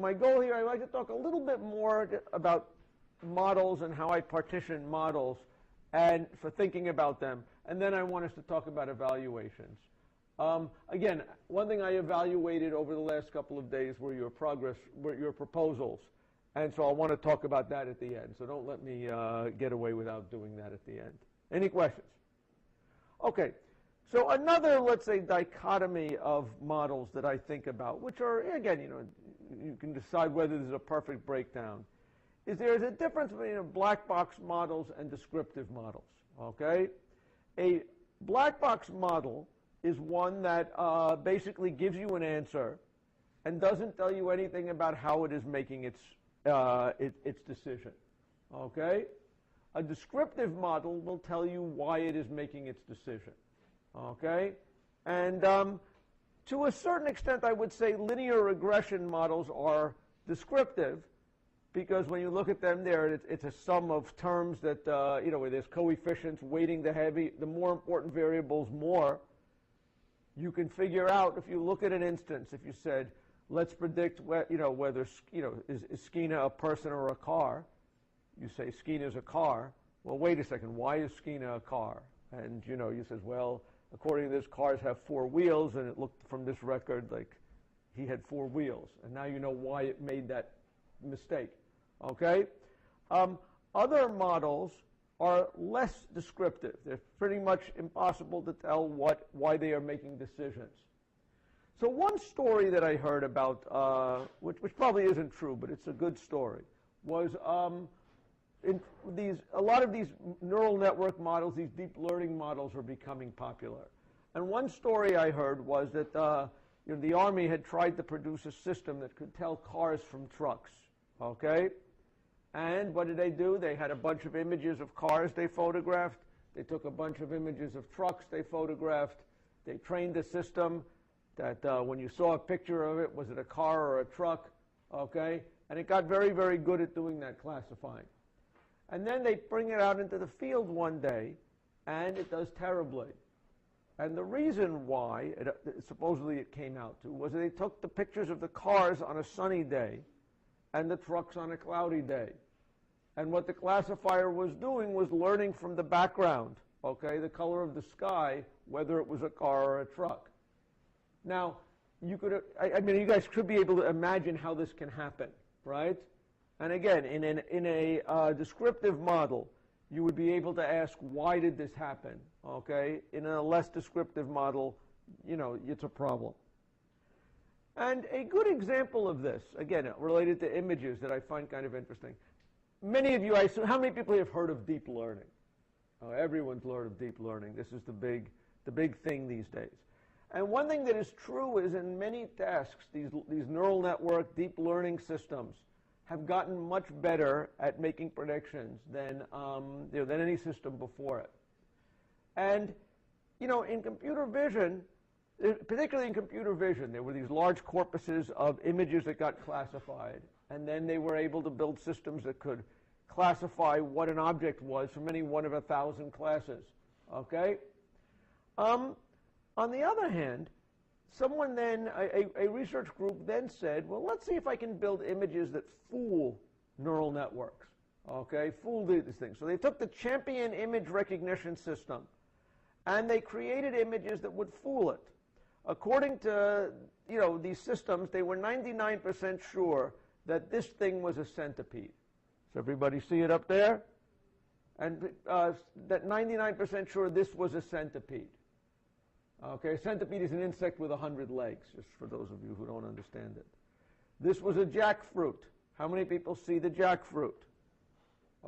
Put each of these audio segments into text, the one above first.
my goal here, I'd like to talk a little bit more about models and how I partition models and for thinking about them. And then I want us to talk about evaluations. Again, one thing I evaluated over the last couple of days were your proposals. And so I want to talk about that at the end. So don't let me get away without doing that at the end. Any questions? Okay. So another, let's say, dichotomy of models that I think about, which are, again, you can decide whether there's a perfect breakdown, is there's a difference between black box models and descriptive models, okay? A black box model is one that basically gives you an answer and doesn't tell you anything about how it is making its decision, okay? A descriptive model will tell you why it is making its decision, okay? And to a certain extent, I would say linear regression models are descriptive, because when you look at them there, it's a sum of terms that, where there's coefficients weighting the more important variables more. You can figure out, if you look at an instance, if you said, let's predict whether, is Skiena a person or a car? You say Skiena is a car. Well, wait a second, why is Skiena a car? And, you says, well, according to this, cars have 4 wheels, and it looked from this record like he had 4 wheels. And now you know why it made that mistake. Okay? Other models are less descriptive. They're pretty much impossible to tell why they are making decisions. So one story that I heard about, which probably isn't true, but it's a good story, was a lot of these neural network models, these deep learning models are becoming popular. And one story I heard was that the Army had tried to produce a system that could tell cars from trucks. Okay? And what did they do? They had a bunch of images of cars they photographed. They took a bunch of images of trucks they photographed. They trained the system that when you saw a picture of it, was it a car or a truck? Okay? And it got very, very good at doing that classifying. And then they bring it out into the field one day, and it does terribly. And the reason why, supposedly it came out to, was they took the pictures of the cars on a sunny day and the trucks on a cloudy day. And what the classifier was doing was learning from the background, okay, the color of the sky, whether it was a car or a truck. Now, you guys should be able to imagine how this can happen, right? And again, in a descriptive model, you would be able to ask, why did this happen, okay? In a less descriptive model, it's a problem. And a good example of this, again, related to images that I find kind of interesting. Many of you, I assume, how many people have heard of deep learning? Oh, everyone's heard of deep learning. This is the big thing these days. And one thing that is true is in many tasks, these neural network, deep learning systems have gotten much better at making predictions than any system before it. And, in computer vision, particularly in computer vision, there were these large corpuses of images that got classified, and then they were able to build systems that could classify what an object was from any one of 1,000 classes, okay? On the other hand, someone then, a research group then said, well, let's see if I can build images that fool neural networks, okay, fool these things. So they took the champion image recognition system, and they created images that would fool it. According to these systems, they were 99% sure that this thing was a centipede. Does everybody see it up there? And that 99% sure this was a centipede. Okay, a centipede is an insect with 100 legs, just for those of you who don't understand it. This was a jackfruit. How many people see the jackfruit?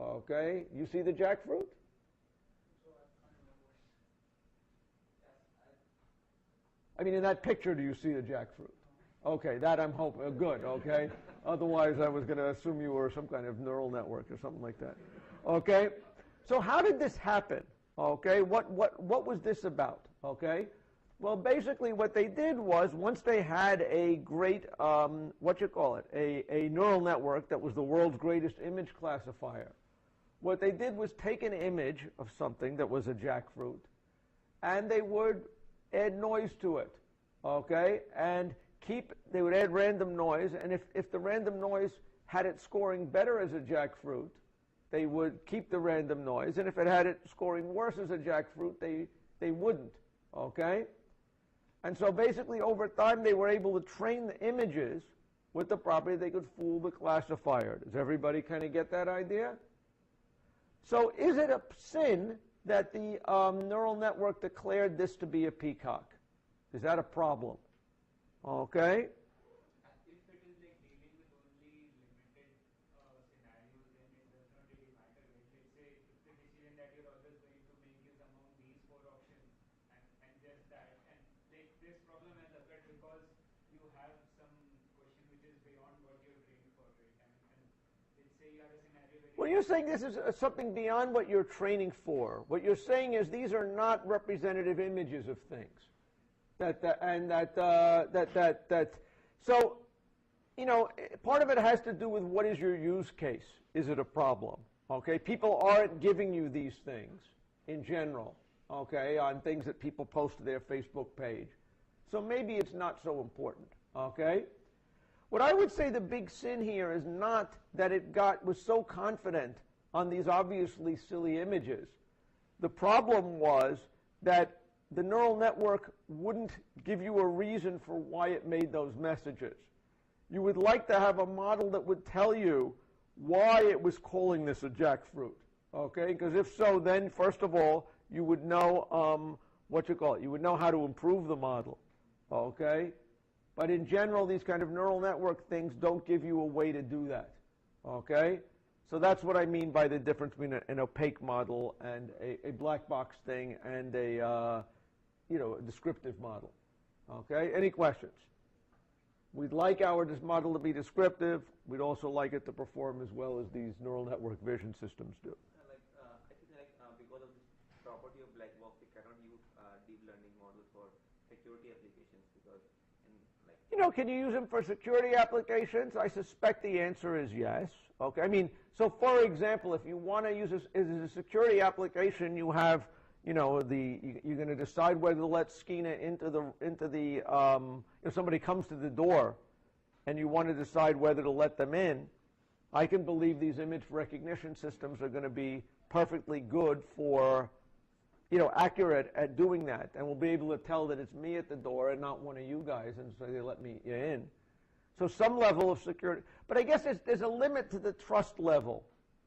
Okay, you see the jackfruit? I mean, in that picture, do you see the jackfruit? Okay, that I'm hoping, good, okay? Otherwise, I was going to assume you were some kind of neural network or something like that. Okay, so how did this happen? Okay, what was this about? Okay, well, basically what they did was, once they had a great, a neural network that was the world's greatest image classifier, what they did was take an image of something that was a jackfruit, and they would add noise to it, okay, and they would add random noise, and if the random noise had it scoring better as a jackfruit, they would keep the random noise, and if it had it scoring worse as a jackfruit, they wouldn't, okay? And so basically over time they were able to train the images with the property they could fool the classifier. Does everybody kind of get that idea? So is it a sin that the neural network declared this to be a peacock? Is that a problem? Okay. If it is like dealing with only limited scenarios, then it does not really matter. Right? Let's say if the decision that you're always going to make is among these four options and just that, and like this problem has occurred because you have some question which is beyond what you're trained for, right? And let's say you have a scenario where well, you're saying this is something beyond what you're training for. What you're saying is these are not representative images of things. So, you know, part of it has to do with what is your use case. Is it a problem? Okay, people aren't giving you these things in general, okay, on things that people post to their Facebook page. So maybe it's not so important, okay? What I would say the big sin here is not that it was so confident on these obviously silly images. The problem was that the neural network wouldn't give you a reason for why it made those messages. You would like to have a model that would tell you why it was calling this a jackfruit, okay? Because if so, then first of all, you would know you would know how to improve the model, okay? But in general, these kind of neural network things don't give you a way to do that, okay? So that's what I mean by the difference between an opaque model and a black box thing and a descriptive model. Okay, any questions? We'd like our model to be descriptive. We'd also like it to perform as well as these neural network vision systems do. I think because of this property of black box, we cannot use deep learning models for security applications because, can you use them for security applications? I suspect the answer is yes. Okay, I mean, so for example, if you want to use this as a security application, you have you're going to decide whether to let Skiena into the if somebody comes to the door and you want to decide whether to let them in, I can believe these image recognition systems are going to be perfectly good for, accurate at doing that, and we'll be able to tell that it's me at the door and not one of you guys, and so they let me in. So some level of security, but I guess there's a limit to the trust level.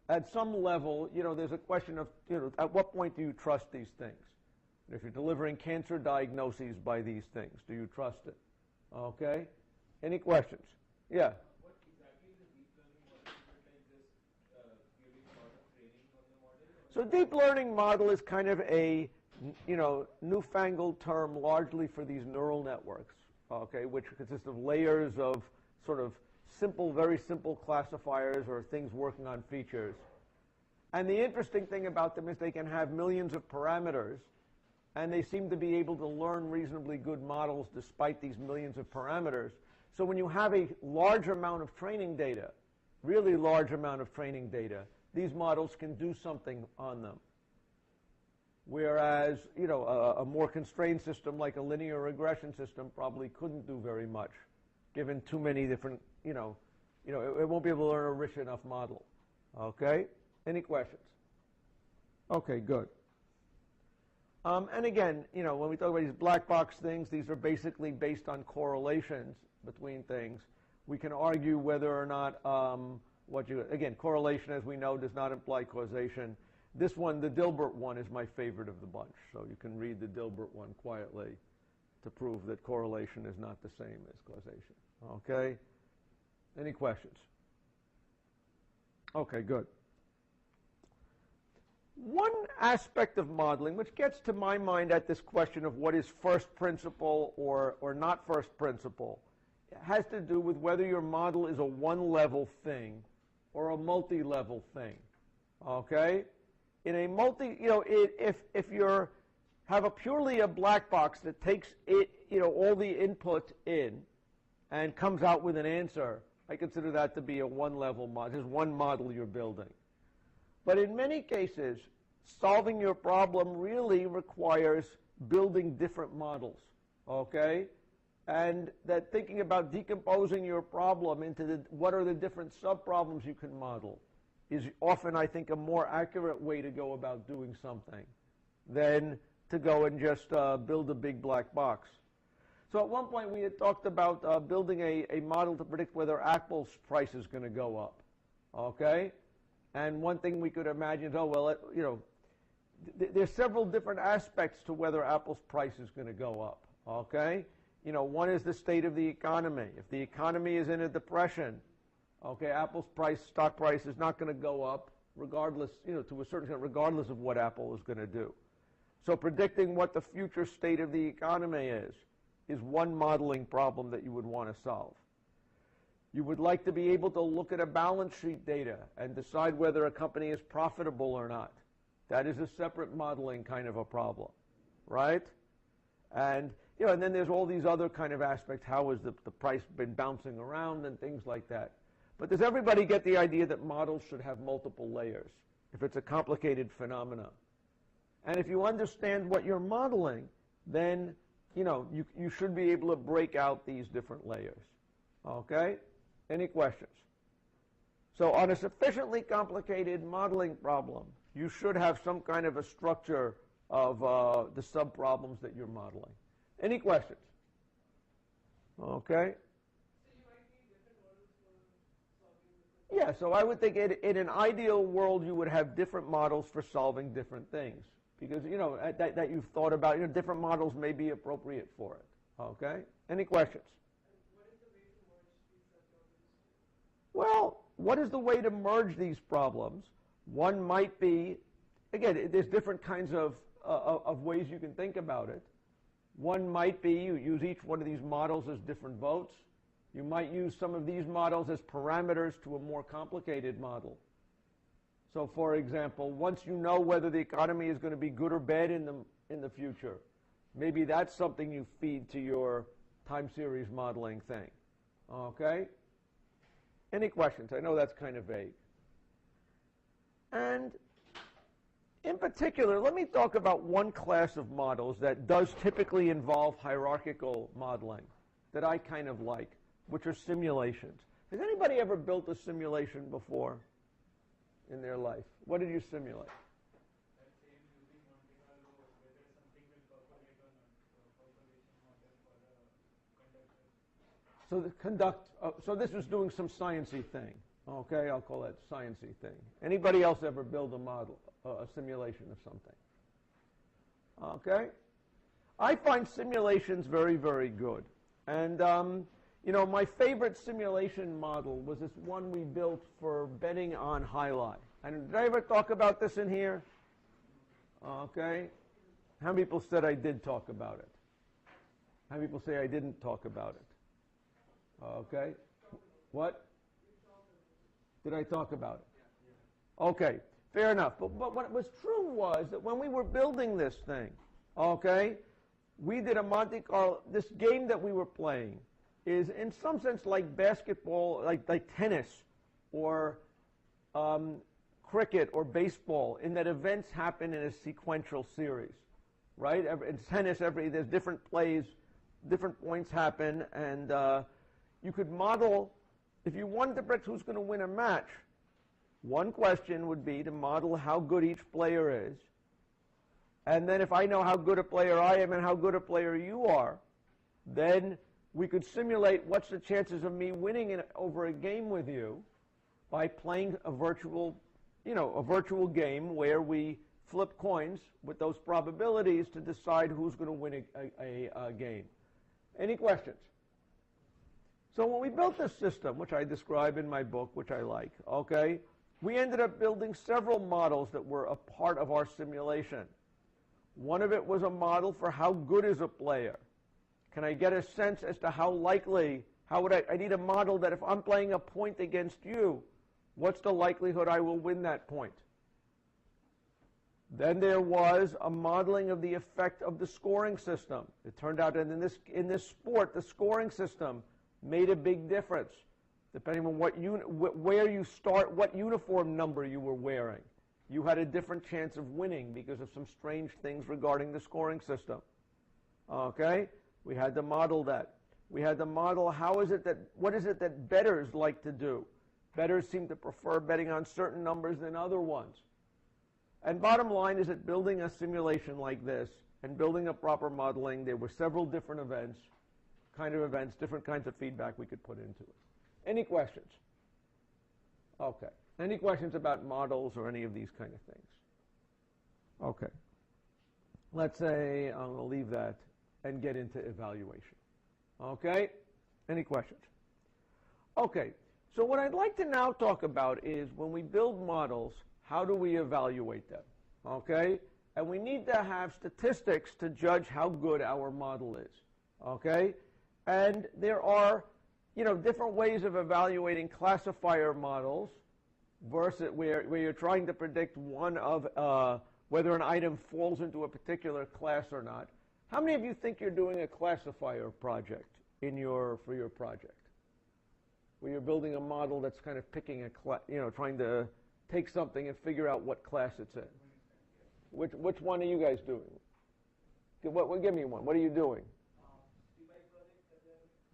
At some level, there's a question of, at what point do you trust these things? If you're delivering cancer diagnoses by these things, do you trust it? Okay? Any questions? Yeah? what exactly is a deep learning model? Is it like just giving a lot of training on the model? So deep learning model is kind of a, newfangled term largely for these neural networks, okay, which consist of layers of sort of very simple classifiers or things working on features. And the interesting thing about them is they can have millions of parameters, and they seem to be able to learn reasonably good models despite these millions of parameters. So when you have a large amount of training data, really large amount of training data, these models can do something on them. Whereas, a more constrained system like a linear regression system probably couldn't do very much, given too many different, it won't be able to learn a rich enough model. Okay? Any questions? Okay, good. And again, when we talk about these black box things, these are basically based on correlations between things. We can argue whether or not again, correlation, as we know, does not imply causation. This one, the Dilbert one, is my favorite of the bunch. So you can read the Dilbert one quietly to prove that correlation is not the same as causation. Okay? Any questions? Okay, good. One aspect of modeling, which gets to my mind at this question of what is first principle or not first principle, has to do with whether your model is a one-level thing or a multi-level thing. Okay? In a if you have purely a black box that takes all the input in and comes out with an answer, I consider that to be a one-level model, just one model you're building. But in many cases, solving your problem really requires building different models, okay? and that thinking about decomposing your problem into what are the different subproblems you can model is often, I think, a more accurate way to go about doing something than to go and just build a big black box. So at one point we had talked about building a model to predict whether Apple's price is going to go up, okay? And one thing we could imagine is, oh, well, there's several different aspects to whether Apple's price is going to go up, okay? One is the state of the economy. If the economy is in a depression, okay, Apple's stock price is not going to go up regardless, to a certain extent, regardless of what Apple is going to do. So predicting what the future state of the economy is one modeling problem that you would want to solve. You would like to be able to look at a balance sheet data and decide whether a company is profitable or not. That is a separate modeling kind of a problem, right? And and then there's all these other kind of aspects. How has the price been bouncing around and things like that? But does everybody get the idea that models should have multiple layers if it's a complicated phenomena? And if you understand what you're modeling, then you should be able to break out these different layers. Okay? Any questions? So on a sufficiently complicated modeling problem, you should have some kind of a structure of the subproblems that you're modeling. Any questions? Okay? So you might need different models for solving different. Yeah, so I would think in an ideal world you would have different models for solving different things. Because, that you've thought about, different models may be appropriate for it. Okay? Any questions? And what is the way to merge these subproblems? Well, what is the way to merge these problems? One might be, again, there's different kinds of ways you can think about it. One might be you use each one of these models as different votes. You might use some of these models as parameters to a more complicated model. So, for example, once you know whether the economy is going to be good or bad in the future, maybe that's something you feed to your time series modeling thing. Okay? Any questions? I know that's kind of vague. And in particular, let me talk about one class of models that does typically involve hierarchical modeling that I kind of like, which are simulations. Has anybody ever built a simulation before in their life? What did you simulate? That same using Monte Carlo, whether something will percolate or not. So percolation model for the conductor. So this was doing some sciencey thing. Okay, I'll call that sciencey thing. Anybody else ever build a model, a simulation of something? Okay? I find simulations very, very good. And, my favorite simulation model was this one we built for betting on highlight. And did I ever talk about this in here? Okay. How many people said I did talk about it? How many people say I didn't talk about it? Okay. What? Did I talk about it? Okay, fair enough. But what was true was that when we were building this thing, okay, we did a Monte Carlo. This game that we were playing is in some sense like basketball, like tennis or cricket or baseball, in that events happen in a sequential series, right? In tennis, there's different plays, different points happen, and you could model. If you wanted to predict who's going to win a match, one question would be to model how good each player is. And then if I know how good a player I am and how good a player you are, then we could simulate what's the chances of me winning over a game with you by playing a virtual game where we flip coins with those probabilities to decide who's going to win a game. Any questions? So when we built this system, which I describe in my book, which I like, okay, we ended up building several models that were a part of our simulation. One of it was a model for how good is a player. Can I get a sense as to how likely, I need a model that if I'm playing a point against you, what's the likelihood I will win that point? Then there was a modeling of the effect of the scoring system. It turned out that in this sport, the scoring system made a big difference, depending on where you start, what uniform number you were wearing. You had a different chance of winning because of some strange things regarding the scoring system. Okay? We had to model that. We had the model, what is it that bettors like to do? Bettors seem to prefer betting on certain numbers than other ones. And bottom line is that building a simulation like this and building a proper modeling, there were several different events, different kinds of feedback we could put into it. Any questions? Okay. Any questions about models or any of these kind of things? Okay. Let's say I'm going to leave that and get into evaluation. Okay? Any questions? Okay. So what I'd like to now talk about is when we build models, how do we evaluate them? Okay? And we need to have statistics to judge how good our model is. Okay? And there are, different ways of evaluating classifier models versus where you're trying to predict one of whether an item falls into a particular class or not. How many of you think you're doing a classifier project for your project? Where you're building a model that's kind of picking trying to take something and figure out what class it's in. Which one are you guys doing? Give me one. What are you doing?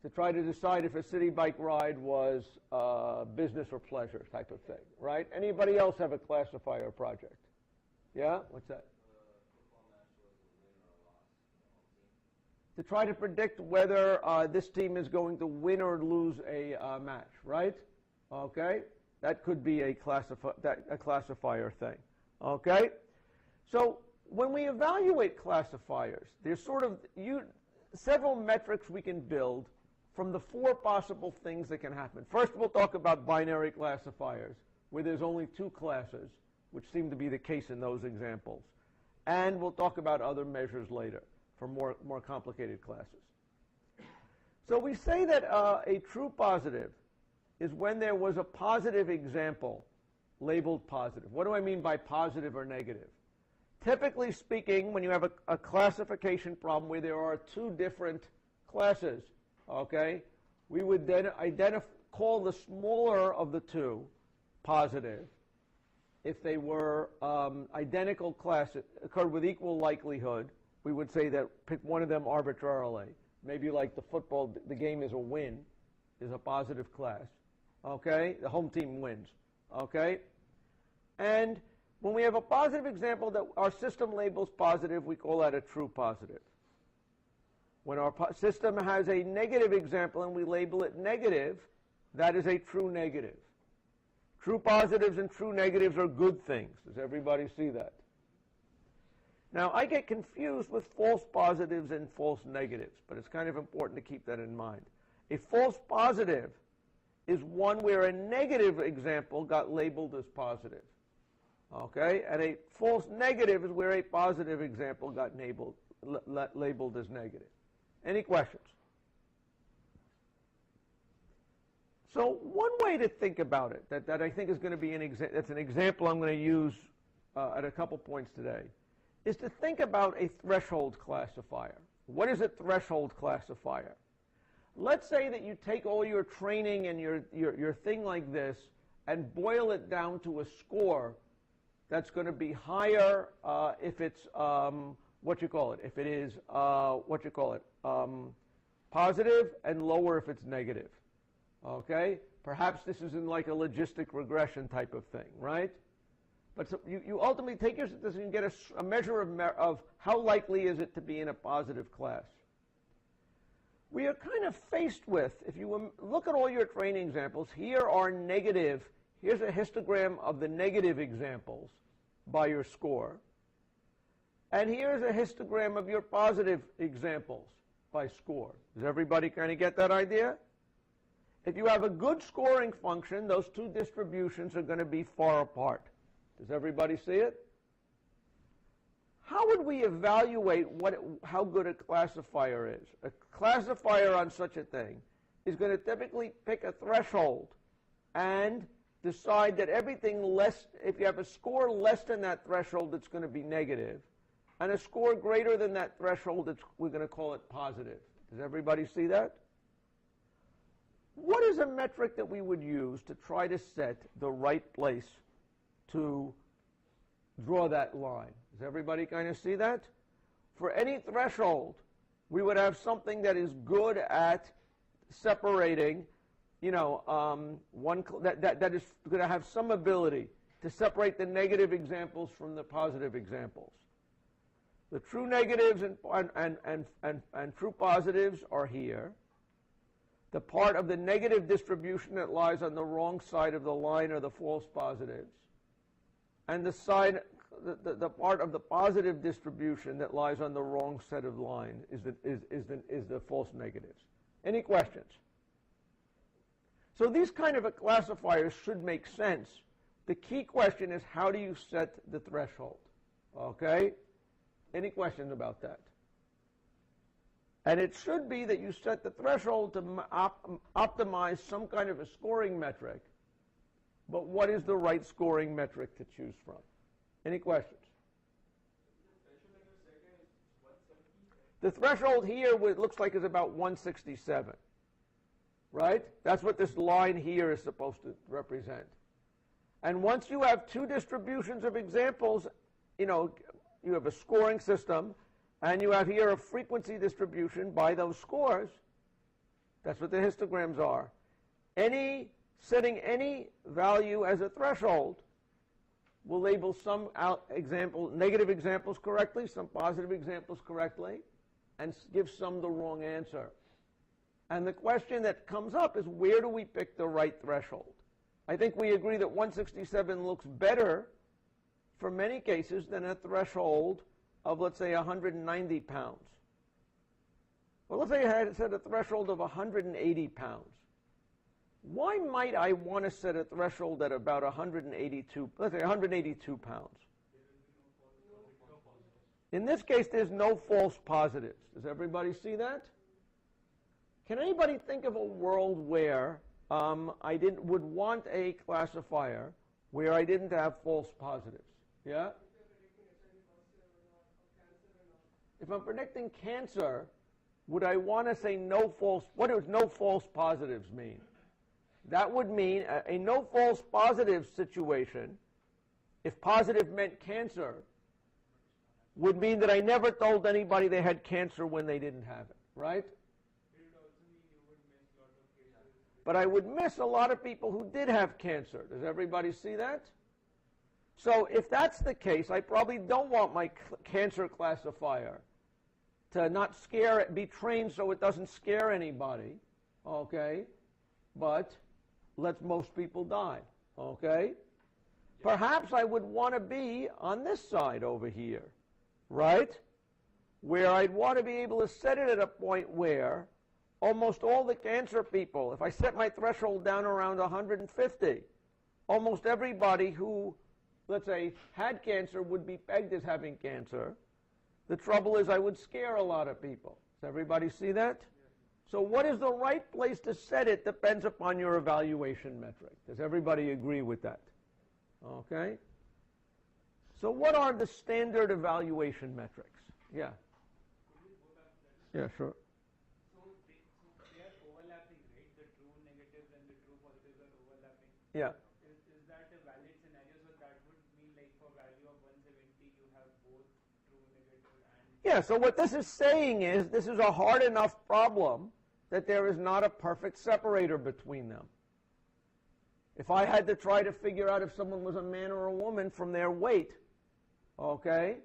To try to decide if a city bike ride was business or pleasure type of thing, right? Anybody else have a classifier project? Yeah? What's that? To try to predict whether this team is going to win or lose a match, right? Okay? That could be a classifier thing. Okay? So when we evaluate classifiers, there's several metrics we can build from the four possible things that can happen. First, we'll talk about binary classifiers, where there's only two classes, which seem to be the case in those examples. And we'll talk about other measures later for more complicated classes. So we say that a true positive is when there was a positive example labeled positive. What do I mean by positive or negative? Typically speaking, when you have a classification problem where there are two different classes, okay, we would then call the smaller of the two positive. If they were identical classes, occurred with equal likelihood, we would say that pick one of them arbitrarily. Maybe like the football, the game is a win, is a positive class. Okay? The home team wins. Okay? And when we have a positive example that our system labels positive, we call that a true positive. When our system has a negative example and we label it negative, that is a true negative. True positives and true negatives are good things. Does everybody see that? Now, I get confused with false positives and false negatives, but it's kind of important to keep that in mind. A false positive is one where a negative example got labeled as positive. Okay? And a false negative is where a positive example got labeled as negative. Any questions? So one way to think about it that I think is going to be that's an example I'm going to use at a couple points today, is to think about a threshold classifier. What is a threshold classifier? Let's say that you take all your training and your thing like this and boil it down to a score that's going to be higher if it's if it is positive, and lower if it's negative. Okay? Perhaps this is in like a logistic regression type of thing, right? But so you ultimately take your statistics and get a measure of how likely is it to be in a positive class. We are kind of faced with, if you look at all your training examples, here are negative. Here's a histogram of the negative examples by your score. And here's a histogram of your positive examples by score. Does everybody kind of get that idea? If you have a good scoring function, those two distributions are going to be far apart. Does everybody see it? How would we evaluate how good a classifier is? A classifier on such a thing is going to typically pick a threshold and decide that everything less, if you have a score less than that threshold, it's going to be negative. And a score greater than that threshold, we're going to call it positive. Does everybody see that? What is a metric that we would use to try to set the right place to draw that line? Does everybody kind of see that? For any threshold, we would have something that is good at separating, that is going to have some ability to separate the negative examples from the positive examples. The true negatives and true positives are here. The part of the negative distribution that lies on the wrong side of the line are the false positives. And the part of the positive distribution that lies on the wrong side of the line is the false negatives. Any questions? So these kind of classifiers should make sense. The key question is, how do you set the threshold? Okay? Any questions about that? And it should be that you set the threshold to optimize some kind of a scoring metric. But what is the right scoring metric to choose from? Any questions? The threshold here, it looks like, is about 167. Right? That's what this line here is supposed to represent. And once you have two distributions of examples, you have a scoring system, and you have here a frequency distribution by those scores. That's what the histograms are. Setting any value as a threshold will label some negative examples correctly, some positive examples correctly, and give some the wrong answer. And the question that comes up is, where do we pick the right threshold? I think we agree that 167 looks better for many cases than a threshold of, let's say, 190 pounds. Well, let's say I had set a threshold of 180 pounds. Why might I want to set a threshold at about 182, let's say 182 pounds? In this case, there's no false positives. Does everybody see that? Can anybody think of a world where I would want a classifier where I didn't have false positives? Yeah? If I'm predicting cancer, would I want to say no false? What does no false positives mean? That would mean a no false positive situation, if positive meant cancer, would mean that I never told anybody they had cancer when they didn't have it, right? But I would miss a lot of people who did have cancer. Does everybody see that? So if that's the case, I probably don't want my cancer classifier to not be trained so it doesn't scare anybody, okay? But lets most people die, okay? Perhaps I would want to be on this side over here, right? Where I'd want to be able to set it at a point where almost all the cancer people, if I set my threshold down around 150, almost everybody who, let's say, had cancer would be pegged as having cancer. The trouble is I would scare a lot of people. Does everybody see that? So what is the right place to set it depends upon your evaluation metric. Does everybody agree with that? Okay? So what are the standard evaluation metrics? Yeah. Yeah, sure. So they are overlapping, right? The true negatives and the true positives are overlapping. Yeah. Is that a valid scenario? So that would mean, like, for value of 170, you have both true, negative, and... Yeah, so what this is saying is this is a hard enough problem that there is not a perfect separator between them. If I had to try to figure out if someone was a man or a woman from their weight, okay,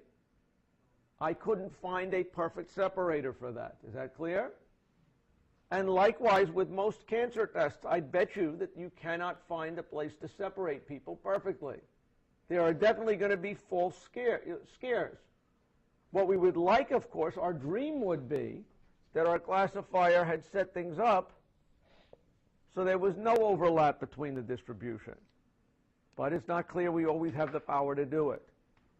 I couldn't find a perfect separator for that. Is that clear? And likewise, with most cancer tests, I bet you that you cannot find a place to separate people perfectly. There are definitely going to be false scares. What we would like, of course, our dream would be that our classifier had set things up so there was no overlap between the distribution. But it's not clear we always have the power to do it.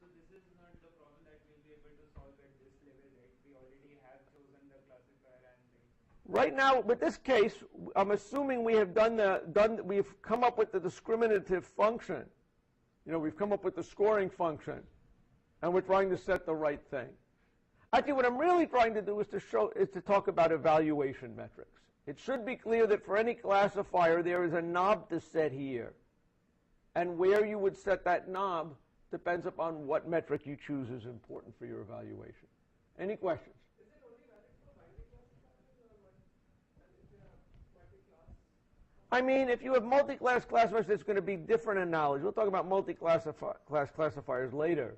So this is not the problem that we'll be able to solve at this level, right? We already have chosen the classifier and... Right now, with this case, I'm assuming we have we've come up with the discriminative function. We've come up with the scoring function, and we're trying to set the right thing. Actually, what I'm really trying to do is to talk about evaluation metrics. It should be clear that for any classifier, there is a knob to set here. And where you would set that knob depends upon what metric you choose is important for your evaluation. Any questions? Is it only valid for binary classifiers or I mean, if you have multi-class classifiers, there's going to be different analogies. We'll talk about multi-class classifiers later,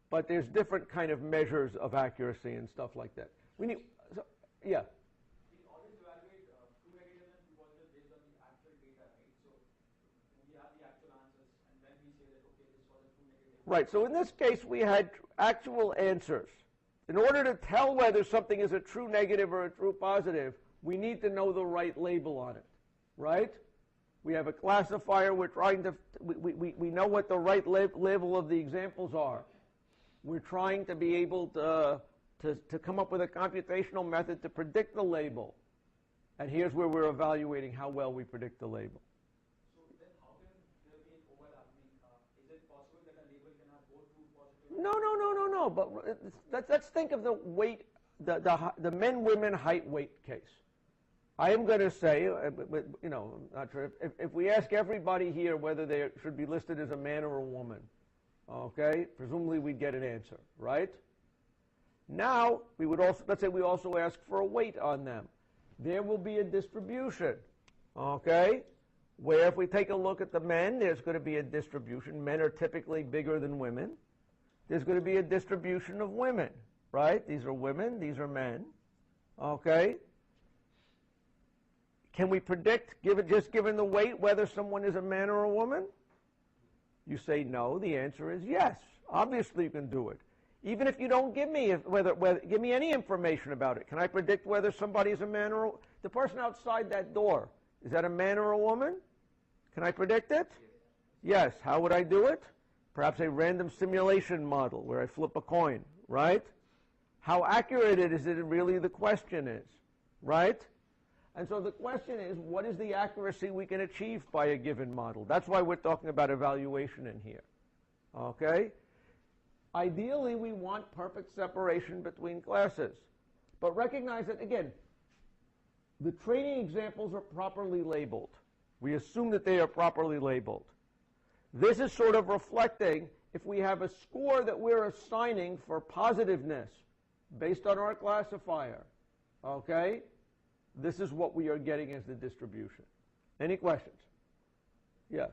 but there's different kind of measures of accuracy and stuff like that. We need, so, yeah. We always evaluate true, negative, and true positive based on the actual data, right? So we have the actual answers, and then we say that, okay, this was a true, negative. Right, so in this case, we had actual answers. In order to tell whether something is a true negative or a true positive, we need to know the right label on it, right? We have a classifier, we're trying to, we know what the right label of the examples are. We're trying to be able to come up with a computational method to predict the label. And here's where we're evaluating how well we predict the label. So then how can there be an overlap? I mean, is it possible that a label can have both true, positive? No. But let's think of the weight, the men-women height weight case. I am going to say, you know, I'm not sure, if we ask everybody here whether they should be listed as a man or a woman, okay, presumably we'd get an answer, right? Now, we would also, let's say we also ask for a weight on them. There will be a distribution, okay, where if we take a look at the men, there's going to be a distribution. Men are typically bigger than women. There's going to be a distribution of women, right? These are women, these are men, okay? Can we predict, just given the weight, whether someone is a man or a woman? You say no. The answer is yes. Obviously you can do it. Even if you don't give me give me any information about it. Can I predict whether somebody is a man or the person outside that door? Is that a man or a woman? Can I predict it? Yes. How would I do it? Perhaps a random simulation model where I flip a coin, right? How accurate is it really the question is, right? And so the question is, what is the accuracy we can achieve by a given model? That's why we're talking about evaluation in here. Okay? Ideally, we want perfect separation between classes. But recognize that, again, the training examples are properly labeled. We assume that they are properly labeled. This is sort of reflecting if we have a score that we're assigning for positiveness based on our classifier. Okay? This is what we are getting as the distribution. Any questions? Yeah.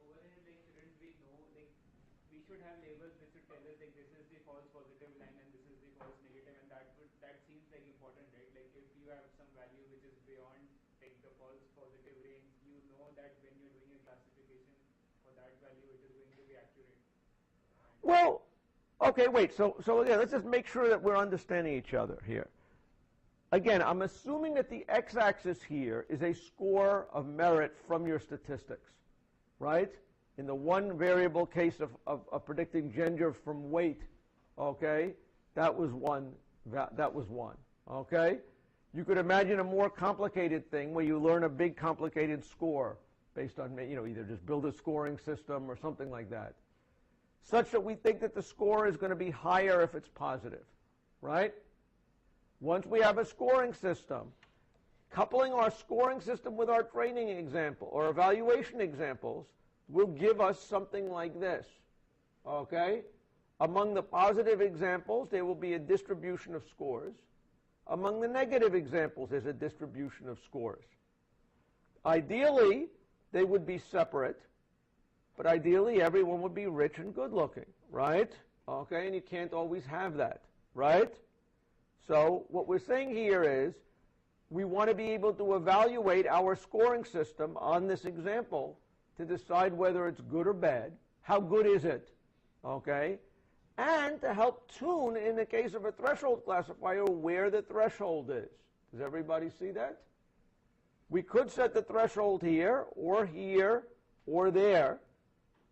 Over here, like, shouldn't we know, like, we should have labels which should tell us, like, this is the false positive line and this is the false negative, and that seems like important, right? Like, if you have some value which is beyond, like, the false positive range, you know that when you're doing a classification for that value, it is going to be accurate. Well, okay, wait. So again, let's just make sure that we're understanding each other here. Again, I'm assuming that the x-axis here is a score of merit from your statistics, right? In the one variable case of predicting gender from weight, okay, that was one, okay? You could imagine a more complicated thing where you learn a big complicated score based on, you know, either just build a scoring system or something like that, such that we think that the score is going to be higher if it's positive, right? Once we have a scoring system, coupling our scoring system with our training example or evaluation examples will give us something like this, okay? Among the positive examples, there will be a distribution of scores. Among the negative examples, there's a distribution of scores. Ideally, they would be separate, but ideally everyone would be rich and good looking, right? Okay, and you can't always have that, right? So what we're saying here is we want to be able to evaluate our scoring system on this example to decide whether it's good or bad. How good is it? Okay? And to help tune, in the case of a threshold classifier, where the threshold is. Does everybody see that? We could set the threshold here, or there,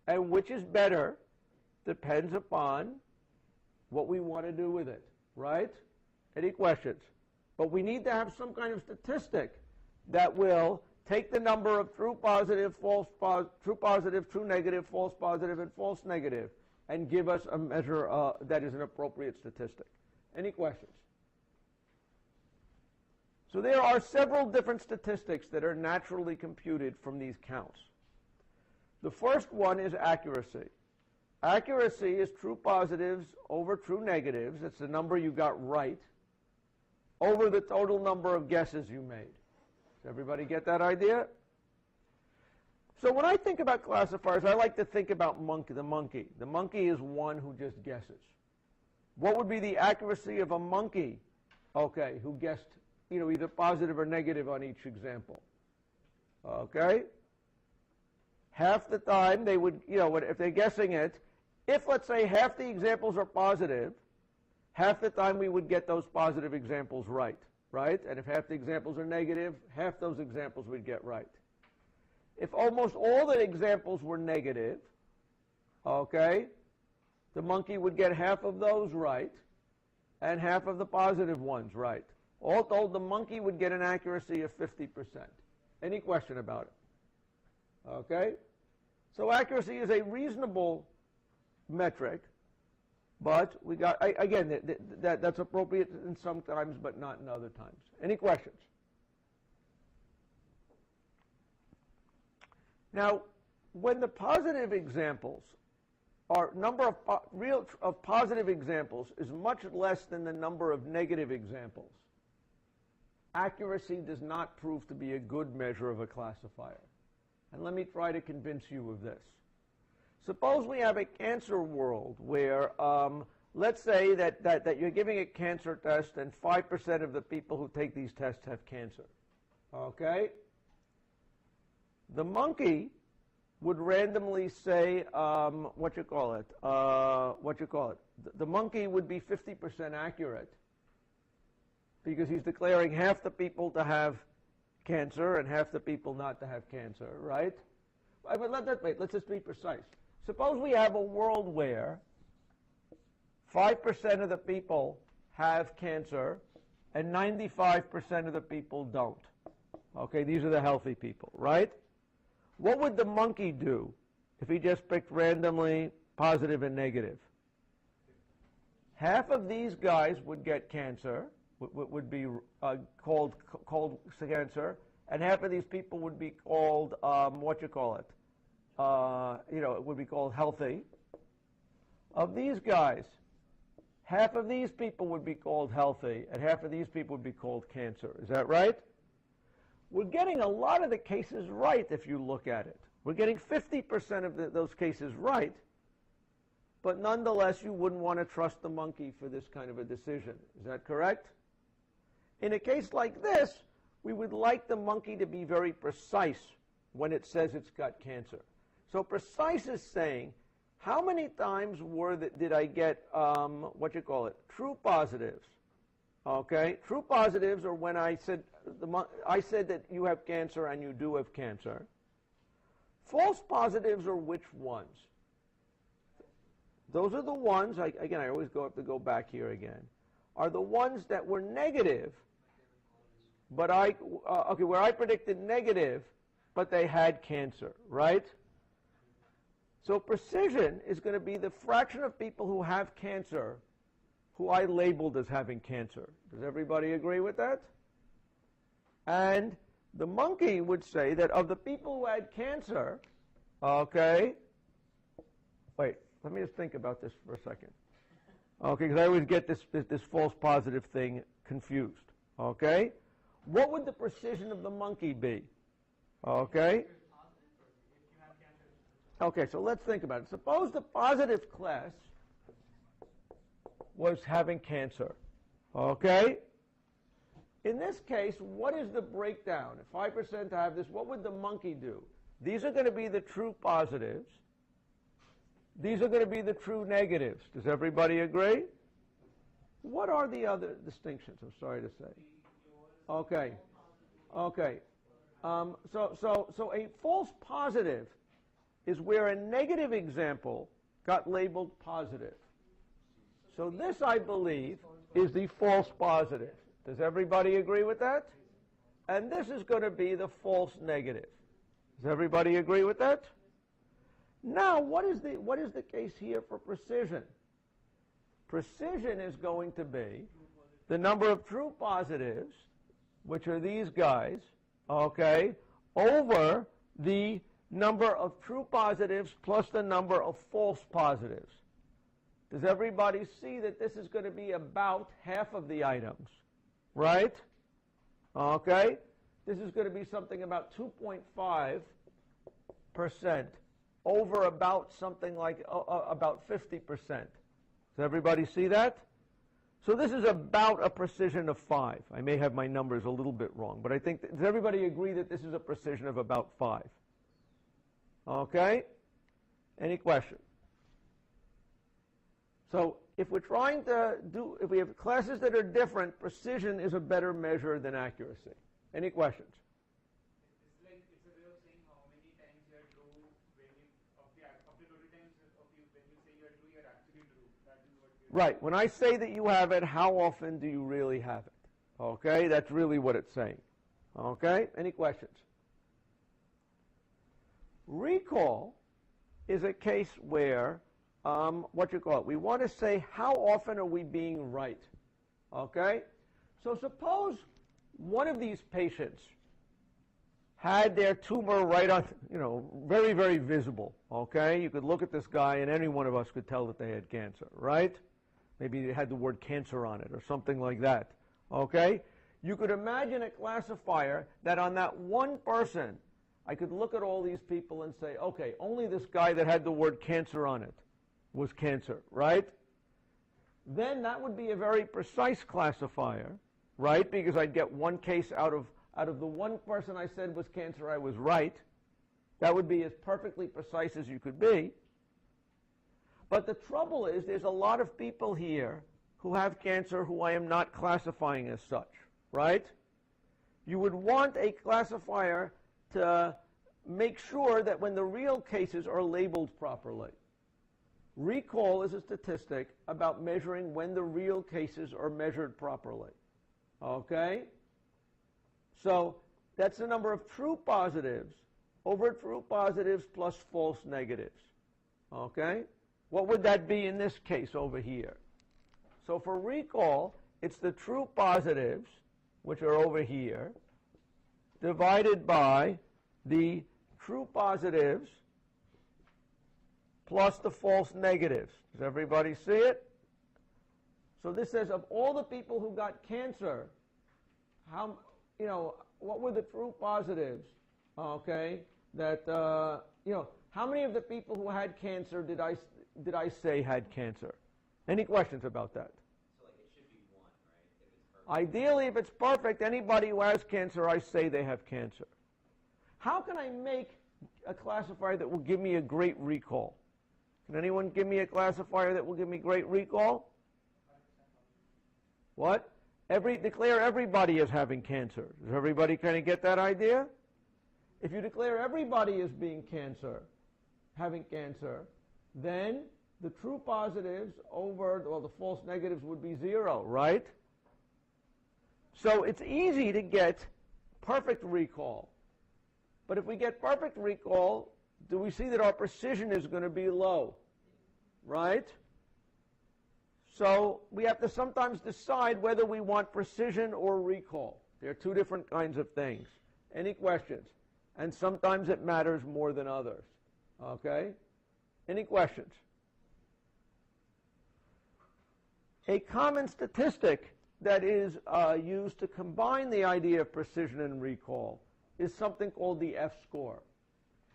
and which is better depends upon what we want to do with it, right? Any questions? But we need to have some kind of statistic that will take the number of true positive, true positive, true negative, false positive, and false negative, and give us a measure that is an appropriate statistic. Any questions? So there are several different statistics that are naturally computed from these counts. The first one is accuracy. Accuracy is true positives over true negatives. It's the number you got right over the total number of guesses you made. Does everybody get that idea? So when I think about classifiers, I like to think about the monkey. The monkey is one who just guesses. What would be the accuracy of a monkey, okay, who guessed, either positive or negative on each example? Okay? Half the time they would, if they're guessing it, if let's say half the examples are positive, half the time we would get those positive examples right? And if half the examples are negative, half those examples we'd get right. If almost all the examples were negative, okay, the monkey would get half of those right and half of the positive ones right. All told, the monkey would get an accuracy of 50%. Any question about it? Okay? So accuracy is a reasonable metric, but we got, again, that's appropriate in some times, but not in other times. Any questions? Now, when the positive examples are number of positive examples is much less than the number of negative examples, accuracy does not prove to be a good measure of a classifier. And let me try to convince you of this. Suppose we have a cancer world where, let's say that you're giving a cancer test and 5% of the people who take these tests have cancer. Okay? The monkey would randomly say, the monkey would be 50% accurate because he's declaring half the people to have cancer and half the people not to have cancer, right? Let's just be precise. Suppose we have a world where 5% of the people have cancer and 95% of the people don't. Okay, these are the healthy people, right? What would the monkey do if he just picked randomly positive and negative? Half of these guys would get cancer, would be called cancer, and half of these people would be called, it would be called healthy. Of these guys, half of these people would be called healthy, and half of these people would be called cancer. Is that right? We're getting a lot of the cases right if you look at it. We're getting 50% of those cases right, but nonetheless you wouldn't want to trust the monkey for this kind of a decision. Is that correct? In a case like this, we would like the monkey to be very precise when it says it's got cancer. So precise is saying, how many times did I get, true positives? Okay, true positives are when I said that you have cancer and you do have cancer. False positives are which ones? Those are the ones, I always have to go back here again, are the ones that were negative, but where I predicted negative, but they had cancer, right? So precision is going to be the fraction of people who have cancer who I labeled as having cancer. Does everybody agree with that? And the monkey would say that of the people who had cancer, okay, wait, let me just think about this for a second. Okay, because I always get this false positive thing confused. Okay? What would the precision of the monkey be? Okay? Okay, so let's think about it. Suppose the positive class was having cancer. Okay? In this case, what is the breakdown? If 5% have this, what would the monkey do? These are going to be the true positives. These are going to be the true negatives. Does everybody agree? What are the other distinctions? I'm sorry to say. Okay. Okay. So a false positive is where a negative example got labeled positive. So this, I believe, is the false positive. Does everybody agree with that? And this is going to be the false negative. Does everybody agree with that? Now, what is the case here for precision? Precision is going to be the number of true positives, which are these guys, okay, over the number of true positives plus the number of false positives. Does everybody see that this is going to be about half of the items, right? Okay? This is going to be something about 2.5% over about something like about 50%. Does everybody see that? So this is about a precision of 5. I may have my numbers a little bit wrong, but I think, does everybody agree that this is a precision of about 5? Okay? Any questions? So if we're trying to do, if we have classes that are different, precision is a better measure than accuracy. Any questions? It's like, it's a way of saying how many times you are true when you, of the total times of you, when you say you are true, you are actually true. That is what you're Right. When I say that you have it, how often do you really have it? Okay? That's really what it's saying. Okay? Any questions? Recall is a case where, we want to say how often are we being right. Okay? So suppose one of these patients had their tumor right on, very, very visible. Okay? You could look at this guy and any one of us could tell that they had cancer, right? Maybe they had the word cancer on it or something like that. Okay? You could imagine a classifier that on that one person, I could look at all these people and say, okay, only this guy that had the word cancer on it was cancer, right? Then that would be a very precise classifier, right? Because I'd get one case out of the one person I said was cancer, I was right. That would be as perfectly precise as you could be. But the trouble is there's a lot of people here who have cancer who I am not classifying as such, right? You would want a classifier to make sure that when the real cases are labeled properly. Recall is a statistic about measuring when the real cases are measured properly. Okay? So that's the number of true positives over true positives plus false negatives. Okay? What would that be in this case over here? So for recall, it's the true positives, which are over here, divided by the true positives plus the false negatives. Does everybody see it? So this says of all the people who got cancer, what were the true positives? Okay, that how many of the people who had cancer did I say had cancer? Any questions about that? So like it should be 1, right? If it's perfect. Ideally, if it's perfect, anybody who has cancer, I say they have cancer. How can I make a classifier that will give me a great recall? Can anyone give me a classifier that will give me great recall? What? Declare everybody as having cancer. Does everybody kind of get that idea? If you declare everybody as being having cancer, then the true positives over, the false negatives would be 0, right? So it's easy to get perfect recall. But if we get perfect recall, do we see that our precision is going to be low? Right? So we have to sometimes decide whether we want precision or recall. There are two different kinds of things. Any questions? And sometimes it matters more than others. Okay? Any questions? A common statistic that is used to combine the idea of precision and recall is something called the F-score,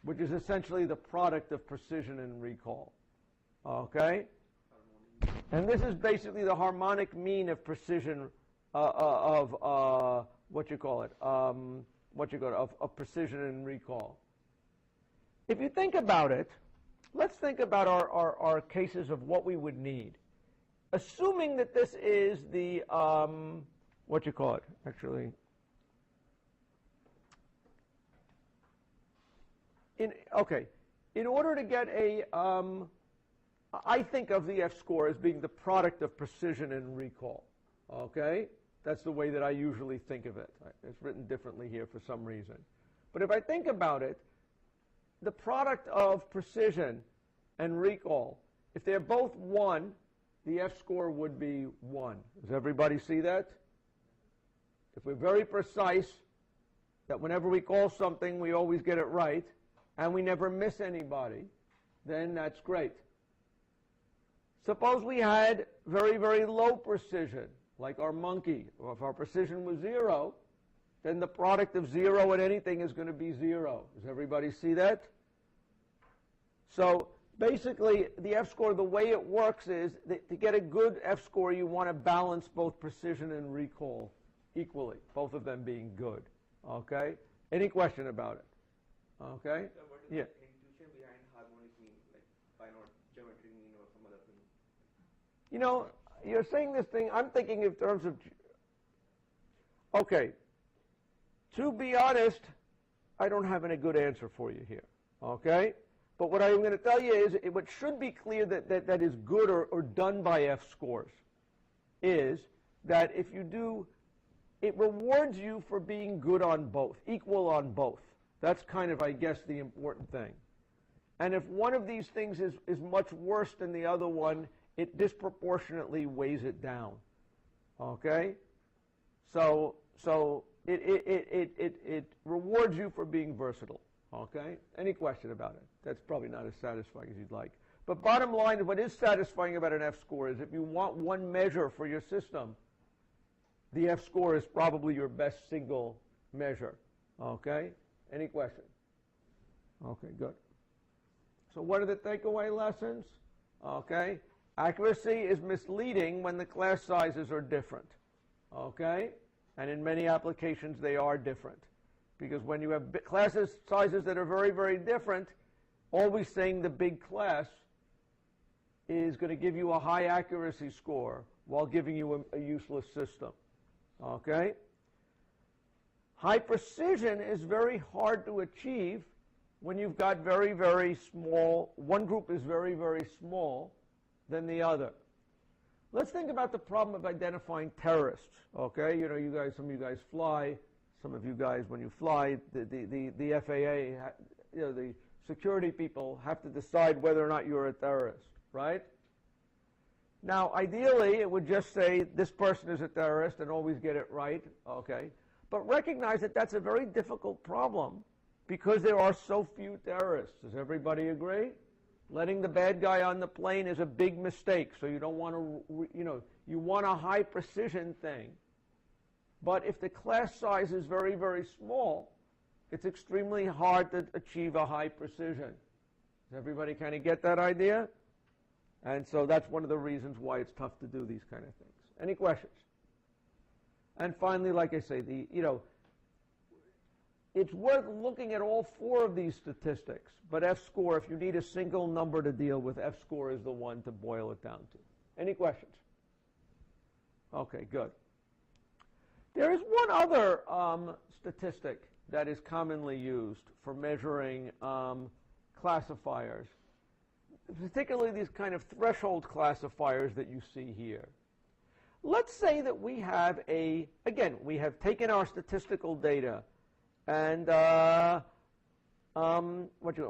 which is essentially the product of precision and recall. Okay? And this is basically the harmonic mean of precision of precision and recall. If you think about it, let's think about our cases of what we would need. Assuming that this is the, in order to get I think of the F-score as being the product of precision and recall. Okay? That's the way that I usually think of it. It's written differently here for some reason. But if I think about it, the product of precision and recall, if they're both 1, the F-score would be 1. Does everybody see that? If we're very precise, that whenever we call something, we always get it right, and we never miss anybody, then that's great. Suppose we had very, very low precision, like our monkey. Or if our precision was 0, then the product of 0 and anything is going to be 0. Does everybody see that? So basically, the F-score, the way it works is that to get a good F-score, you want to balance both precision and recall equally, both of them being good. Okay? Any question about it? Okay? So what is Yeah. the intuition behind harmonic mean, like by not geometric mean or some other thing? You know, you're saying this thing, I'm thinking in terms of, okay, to be honest, I don't have any good answer for you here, okay? But what I'm going to tell you is, what should be clear that is good or done by F-scores is that if you do, it rewards you for being good on both, equal on both. That's kind of, I guess, the important thing. And if one of these things is much worse than the other one, it disproportionately weighs it down. Okay? So it rewards you for being versatile. Okay? Any question about it? That's probably not as satisfying as you'd like. But bottom line, what is satisfying about an F-score is if you want one measure for your system, the F-score is probably your best single measure. Okay? Any question? Okay, good. So what are the takeaway lessons? Okay? Accuracy is misleading when the class sizes are different. Okay? And in many applications they are different. Because when you have class sizes that are very, very different, always saying the big class is going to give you a high accuracy score while giving you a useless system. Okay? High precision is very hard to achieve when you've got very, very small, one group is very, very small than the other. Let's think about the problem of identifying terrorists. Okay, you know, you guys, some of you guys fly. Some of you guys, when you fly, the FAA, you know, the security people have to decide whether or not you're a terrorist, right? Now, ideally, it would just say this person is a terrorist and always get it right. Okay, but recognize that that's a very difficult problem because there are so few terrorists. Does everybody agree? Letting the bad guy on the plane is a big mistake, so you don't want to, you know, you want a high precision thing. But if the class size is very, very small, it's extremely hard to achieve a high precision. Does everybody kind of get that idea? And so that's one of the reasons why it's tough to do these kind of things. Any questions? And finally, like I say, it's worth looking at all four of these statistics, but F-score, if you need a single number to deal with, F-score is the one to boil it down to. Any questions? Okay, good. There is one other statistic that is commonly used for measuring classifiers, particularly these kind of threshold classifiers that you see here. Let's say that we have we have taken our statistical data and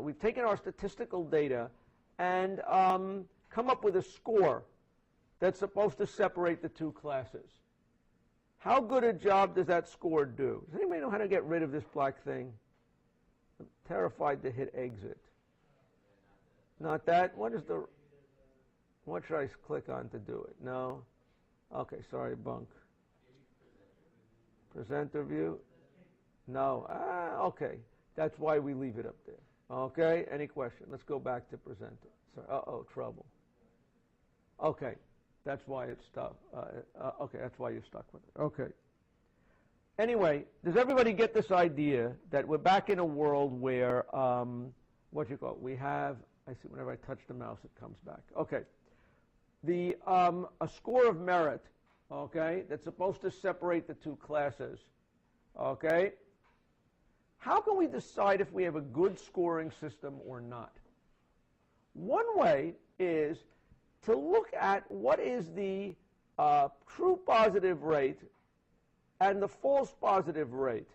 we've taken our statistical data and come up with a score that's supposed to separate the two classes. How good a job does that score do? Does anybody know how to get rid of this black thing? I'm terrified to hit exit. Not that? What should I click on to do it? No? Okay, sorry, bunk. Presenter view? No. Okay. That's why we leave it up there. Okay, any question? Let's go back to presenter. Sorry. Uh-oh, trouble. Okay, that's why it's stuck. Okay, that's why you're stuck with it. Okay. Anyway, does everybody get this idea that we're back in a world where, we have, I see whenever I touch the mouse it comes back. Okay. A score of merit, okay, that's supposed to separate the two classes, okay? How can we decide if we have a good scoring system or not? One way is to look at what is the true positive rate and the false positive rate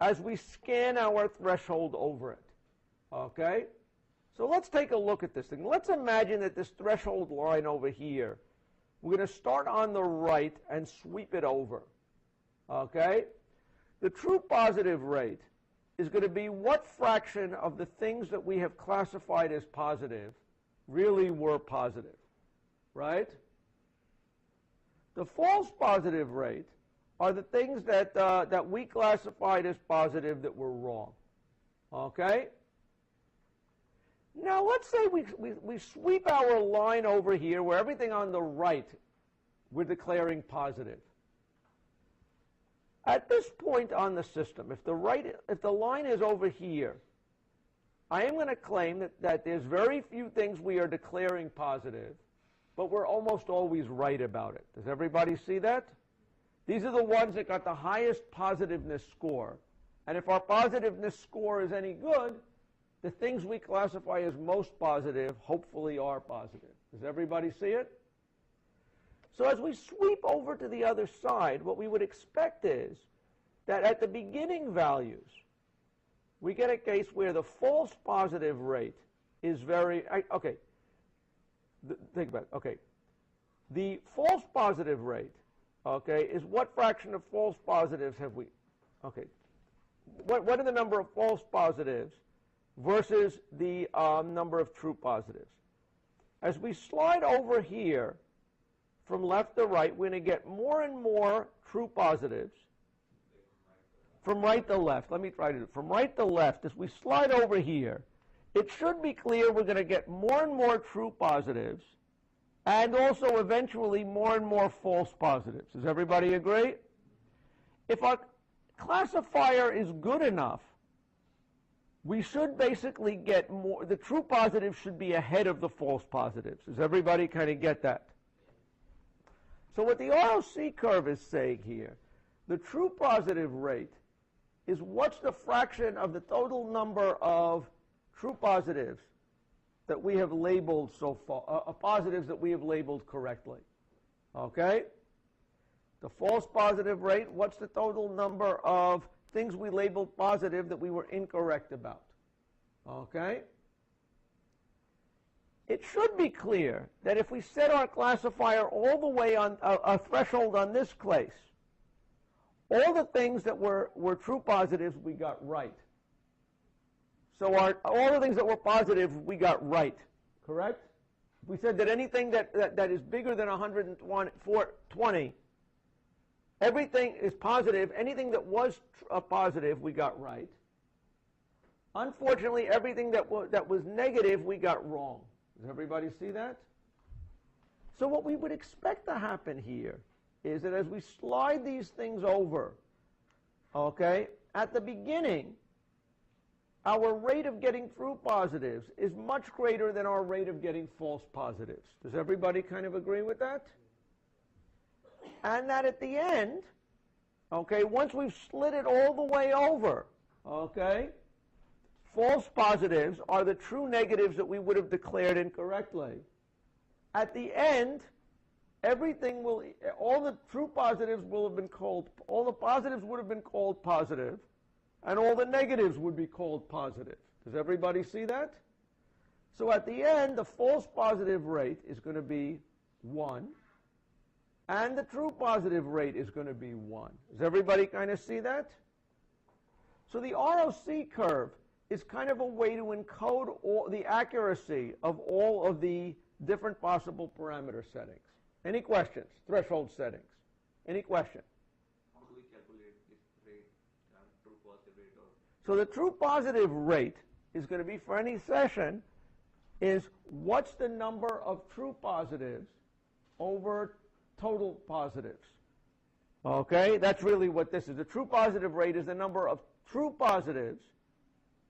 as we scan our threshold over it, okay? So let's take a look at this thing. Let's imagine that this threshold line over here, we're going to start on the right and sweep it over, okay? The true positive rate is going to be what fraction of the things that we have classified as positive really were positive, right? The false positive rate are the things that we classified as positive that were wrong, okay? Now let's say we sweep our line over here where everything on the right we're declaring positive. At this point on the system, if the line is over here, I am going to claim that there's very few things we are declaring positive, but we're almost always right about it. Does everybody see that? These are the ones that got the highest positiveness score. And if our positiveness score is any good, the things we classify as most positive hopefully are positive. Does everybody see it? So as we sweep over to the other side, what we would expect is that at the beginning values, we get a case where the false positive rate is very, okay, think about it, okay. The false positive rate, okay, is what fraction of false positives have we, okay, what are the number of false positives versus the number of true positives? As we slide over here, from left to right, we're going to get more and more true positives. From right to left, let me try to do it. From right to left, as we slide over here, it should be clear we're going to get more and more true positives and also eventually more and more false positives. Does everybody agree? If our classifier is good enough, we should basically get more, the true positives should be ahead of the false positives. Does everybody kind of get that? So what the ROC curve is saying here, the true positive rate is what's the fraction of the total number of true positives that we have labeled so far, positives that we have labeled correctly. Okay? The false positive rate, what's the total number of things we labeled positive that we were incorrect about? Okay? It should be clear that if we set our classifier all the way on a threshold on this place, all the things that were true positives we got right. So all the things that were positive we got right, correct? We said that anything that is bigger than 120, everything is positive. Anything that was positive we got right. Unfortunately, everything that was negative we got wrong. Does everybody see that? So what we would expect to happen here is that as we slide these things over, okay, at the beginning, our rate of getting true positives is much greater than our rate of getting false positives. Does everybody kind of agree with that? And that at the end, okay, once we've slid it all the way over, okay, false positives are the true negatives that we would have declared incorrectly. At the end, everything will, all the true positives will have been called, all the positives would have been called positive, and all the negatives would be called positive. Does everybody see that? So at the end, the false positive rate is going to be 1, and the true positive rate is going to be 1. Does everybody kind of see that? So the ROC curve is kind of a way to encode the accuracy of all of the different possible parameter settings. Any questions? Threshold settings. Any question? How do we calculate this rate, true positive rate? So the true positive rate is going to be, for any session, is what's the number of true positives over total positives. Okay? That's really what this is. The true positive rate is the number of true positives,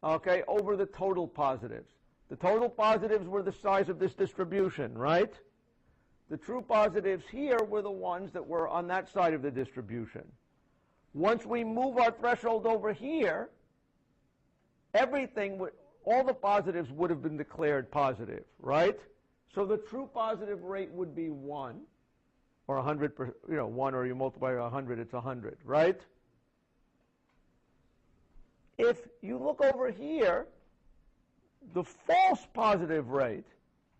okay, over the total positives. The total positives were the size of this distribution, right? The true positives here were the ones that were on that side of the distribution. Once we move our threshold over here, everything, all the positives would have been declared positive, right? So the true positive rate would be 1, or 100, 1, or you multiply 100, it's 100, right? If you look over here, the false positive rate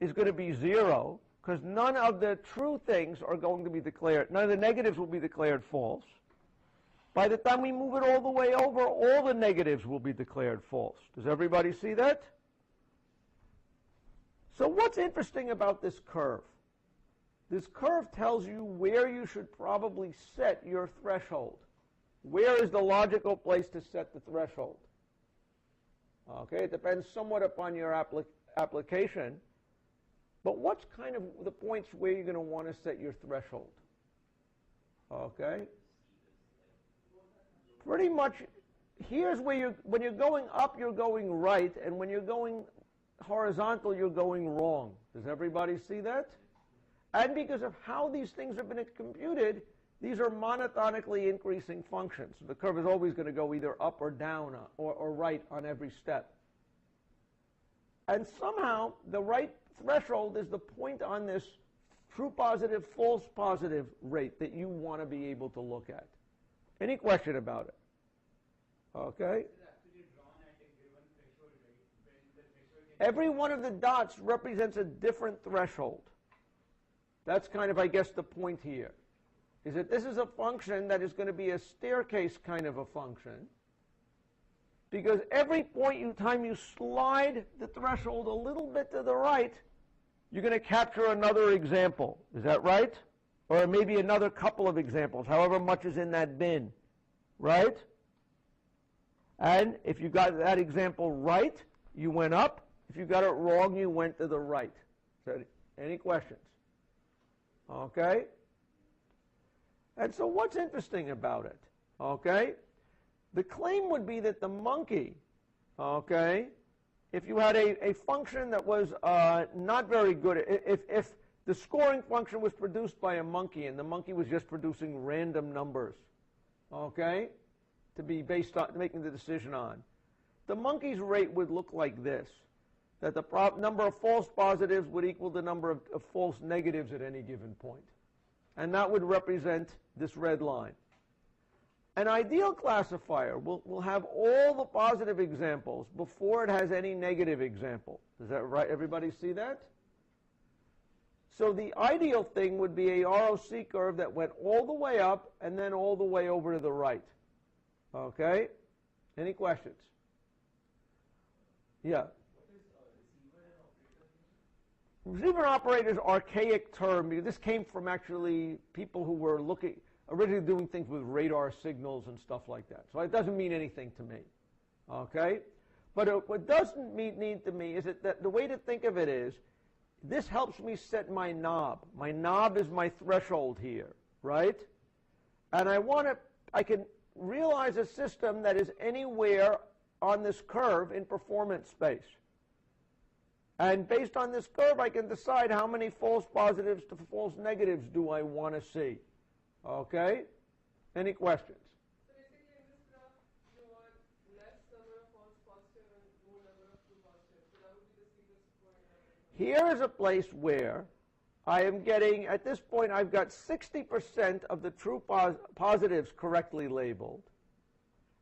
is going to be 0, because none of the true things are going to be declared, none of the negatives will be declared false. By the time we move it all the way over, all the negatives will be declared false. Does everybody see that? So what's interesting about this curve? This curve tells you where you should probably set your threshold. Where is the logical place to set the threshold? Okay, it depends somewhat upon your application. But what's kind of the points where you're going to want to set your threshold? Okay? Pretty much, here's where when you're going up, you're going right, and when you're going horizontal, you're going wrong. Does everybody see that? And because of how these things have been computed, these are monotonically increasing functions. The curve is always going to go either up or down or right on every step. And somehow, the right threshold is the point on this true positive, false positive rate that you want to be able to look at. Any question about it? Okay? Every one of the dots represents a different threshold. That's kind of, I guess, the point here. Is that this is a function that is going to be a staircase kind of a function. Because every time you slide the threshold a little bit to the right, you're going to capture another example. Is that right? Or maybe another couple of examples, however much is in that bin. Right? And if you got that example right, you went up. If you got it wrong, you went to the right. So, any questions? Okay? And so what's interesting about it? Okay? The claim would be that the monkey, okay, if you had a function that was not very good, if the scoring function was produced by a monkey and the monkey was just producing random numbers, okay, to be based on making the decision on, the monkey's rate would look like this, that the number of false positives would equal the number of false negatives at any given point. And that would represent this red line. An ideal classifier will have all the positive examples before it has any negative example. Is that right? Everybody see that? So the ideal thing would be a ROC curve that went all the way up and then all the way over to the right. Okay? Any questions? Yeah. Receiver operator is an archaic term because this came from actually people who were originally doing things with radar signals and stuff like that. So it doesn't mean anything to me. Okay? But what doesn't mean to me is that the way to think of it is, this helps me set my knob. My knob is my threshold here, right? And I can realize a system that is anywhere on this curve in performance space. And based on this curve, I can decide how many false positives to false negatives do I want to see. Okay? Any questions? So basically in this graph, you want less number of false positives and more number of true positives. So that would be the steepest point. Here is a place where I am getting, at this point, I've got 60% of the true positives correctly labeled,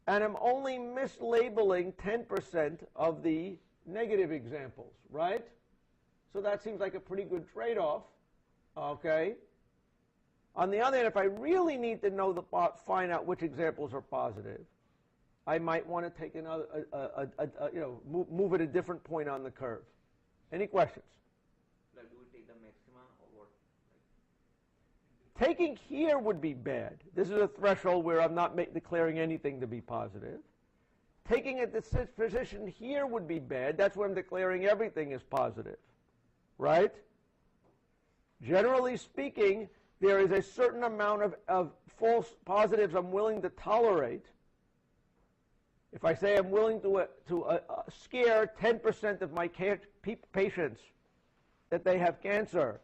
and I'm only mislabeling 10% of the negative examples, right? So that seems like a pretty good trade-off, okay? On the other hand, if I really need to find out which examples are positive, I might want to take another, move at a different point on the curve. Any questions? Like, do we take the maxima or what? Taking here would be bad. This is a threshold where I'm not declaring anything to be positive. Taking a position here would be bad. That's where I'm declaring everything is positive, right? Generally speaking, there is a certain amount of false positives I'm willing to tolerate. If I say I'm willing to scare 10% of my patients that they have cancer,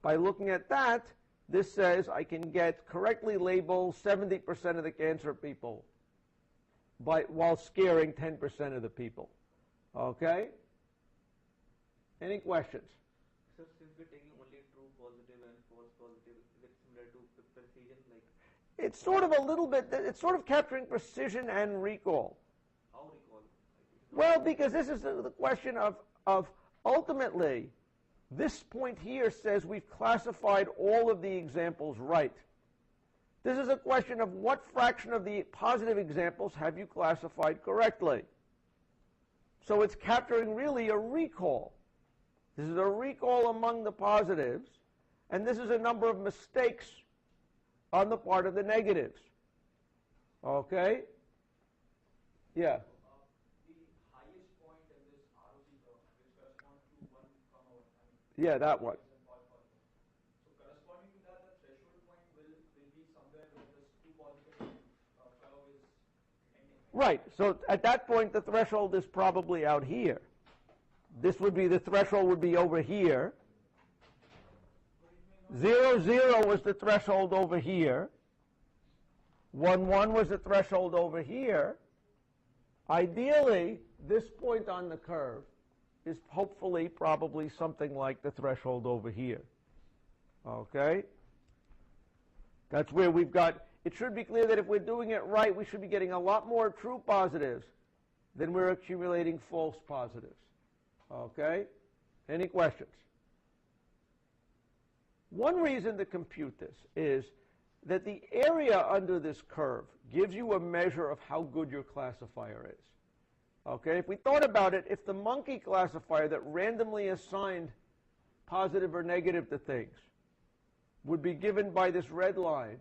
by looking at that, this says I can get correctly labeled 70% of the cancer people while scaring 10% of the people. Okay? Any questions? So since we're taking only true positive and false positive, is it similar to precision? Like, it's sort of a little bit, it's sort of capturing precision and recall. how recall? Well, because this is the question of ultimately, this point here says we've classified all of the examples right. This is a question of what fraction of the positive examples have you classified correctly. So it's capturing really a recall. This is a recall among the positives, and this is a number of mistakes on the part of the negatives. Okay? Yeah. The highest point in this ROC curve, which Yeah, that one. So corresponding to that, the threshold point will be somewhere where this two positive curve is ending. Right. So at that point, the threshold is probably out here. This would be, the threshold would be over here. 0, 0 was the threshold over here. 1, 1 was the threshold over here. Ideally, this point on the curve is hopefully probably something like the threshold over here. Okay? That's where we've got, it should be clear that if we're doing it right, we should be getting a lot more true positives than we're accumulating false positives. Okay? Any questions? One reason to compute this is that the area under this curve gives you a measure of how good your classifier is. Okay? If we thought about it, if the monkey classifier that randomly assigned positive or negative to things would be given by this red line,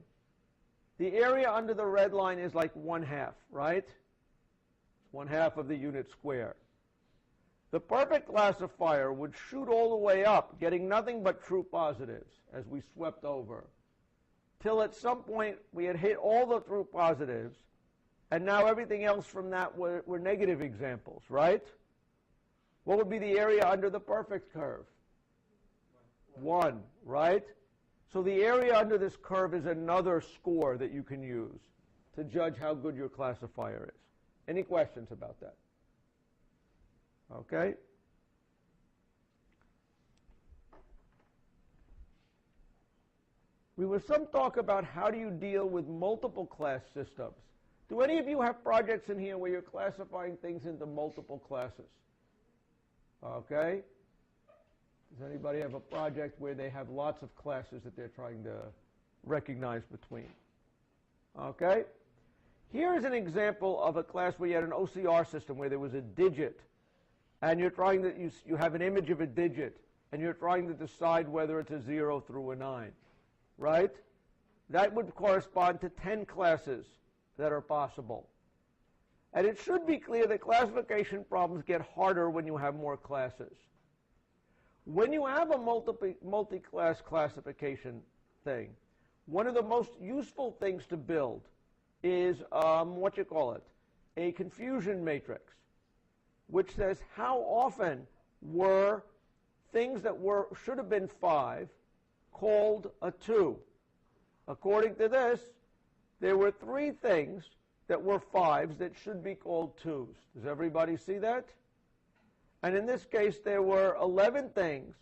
the area under the red line is like 1/2, right? 1/2 of the unit square. The perfect classifier would shoot all the way up, getting nothing but true positives as we swept over, till at some point we had hit all the true positives, and now everything else from that were negative examples, right? What would be the area under the perfect curve? 1, right? So the area under this curve is another score that you can use to judge how good your classifier is. Any questions about that? Okay? We was some talk about how do you deal with multiple class systems. Do any of you have projects in here where you're classifying things into multiple classes? Okay? Does anybody have a project where they have lots of classes that they're trying to recognize between? Okay? Here is an example of a class where you had an OCR system where there was a digit, and you're trying to, you have an image of a digit, and you're trying to decide whether it's a 0 through a 9, right? That would correspond to 10 classes that are possible. And it should be clear that classification problems get harder when you have more classes. When you have a multi-class classification thing, one of the most useful things to build is, a confusion matrix, which says how often were things that should have been 5 called a 2. According to this, there were 3 things that were 5s that should be called 2s. Does everybody see that? And in this case, there were 11 things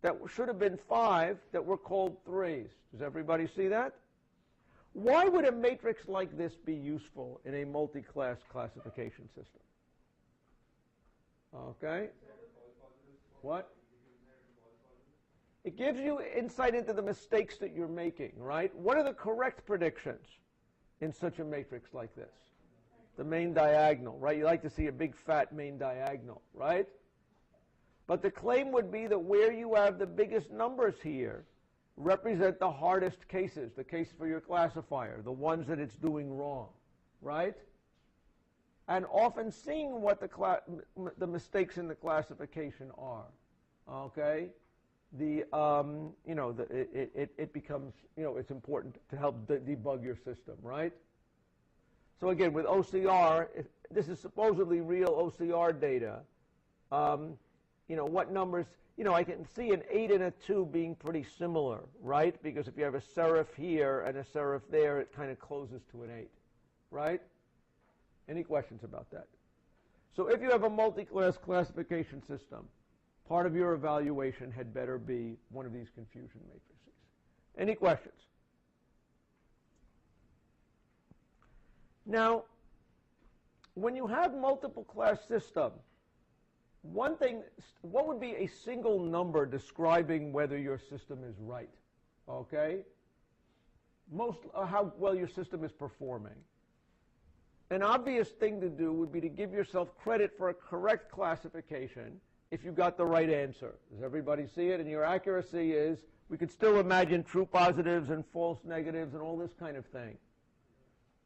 that should have been 5 that were called 3s. Does everybody see that? Why would a matrix like this be useful in a multi-class classification system? Okay? What? It gives you insight into the mistakes that you're making, right? What are the correct predictions in such a matrix like this? The main diagonal, right? You like to see a big fat main diagonal, right? But the claim would be that where you have the biggest numbers here represent the hardest cases, the case for your classifier, the ones that it's doing wrong, right? And often seeing what the mistakes in the classification are, okay? It becomes, it's important to help debug your system, right? So again, with OCR, this is supposedly real OCR data. What numbers, I can see an 8 and a 2 being pretty similar, right? Because if you have a serif here and a serif there, it kind of closes to an 8, right? Any questions about that? So if you have a multi-class classification system, part of your evaluation had better be one of these confusion matrices. Any questions? Now, when you have multiple class system, one thing, what would be a single number describing whether your system is right? Okay? How well your system is performing. An obvious thing to do would be to give yourself credit for a correct classification if you got the right answer. Does everybody see it? And your accuracy is, we could still imagine true positives and false negatives and all this kind of thing,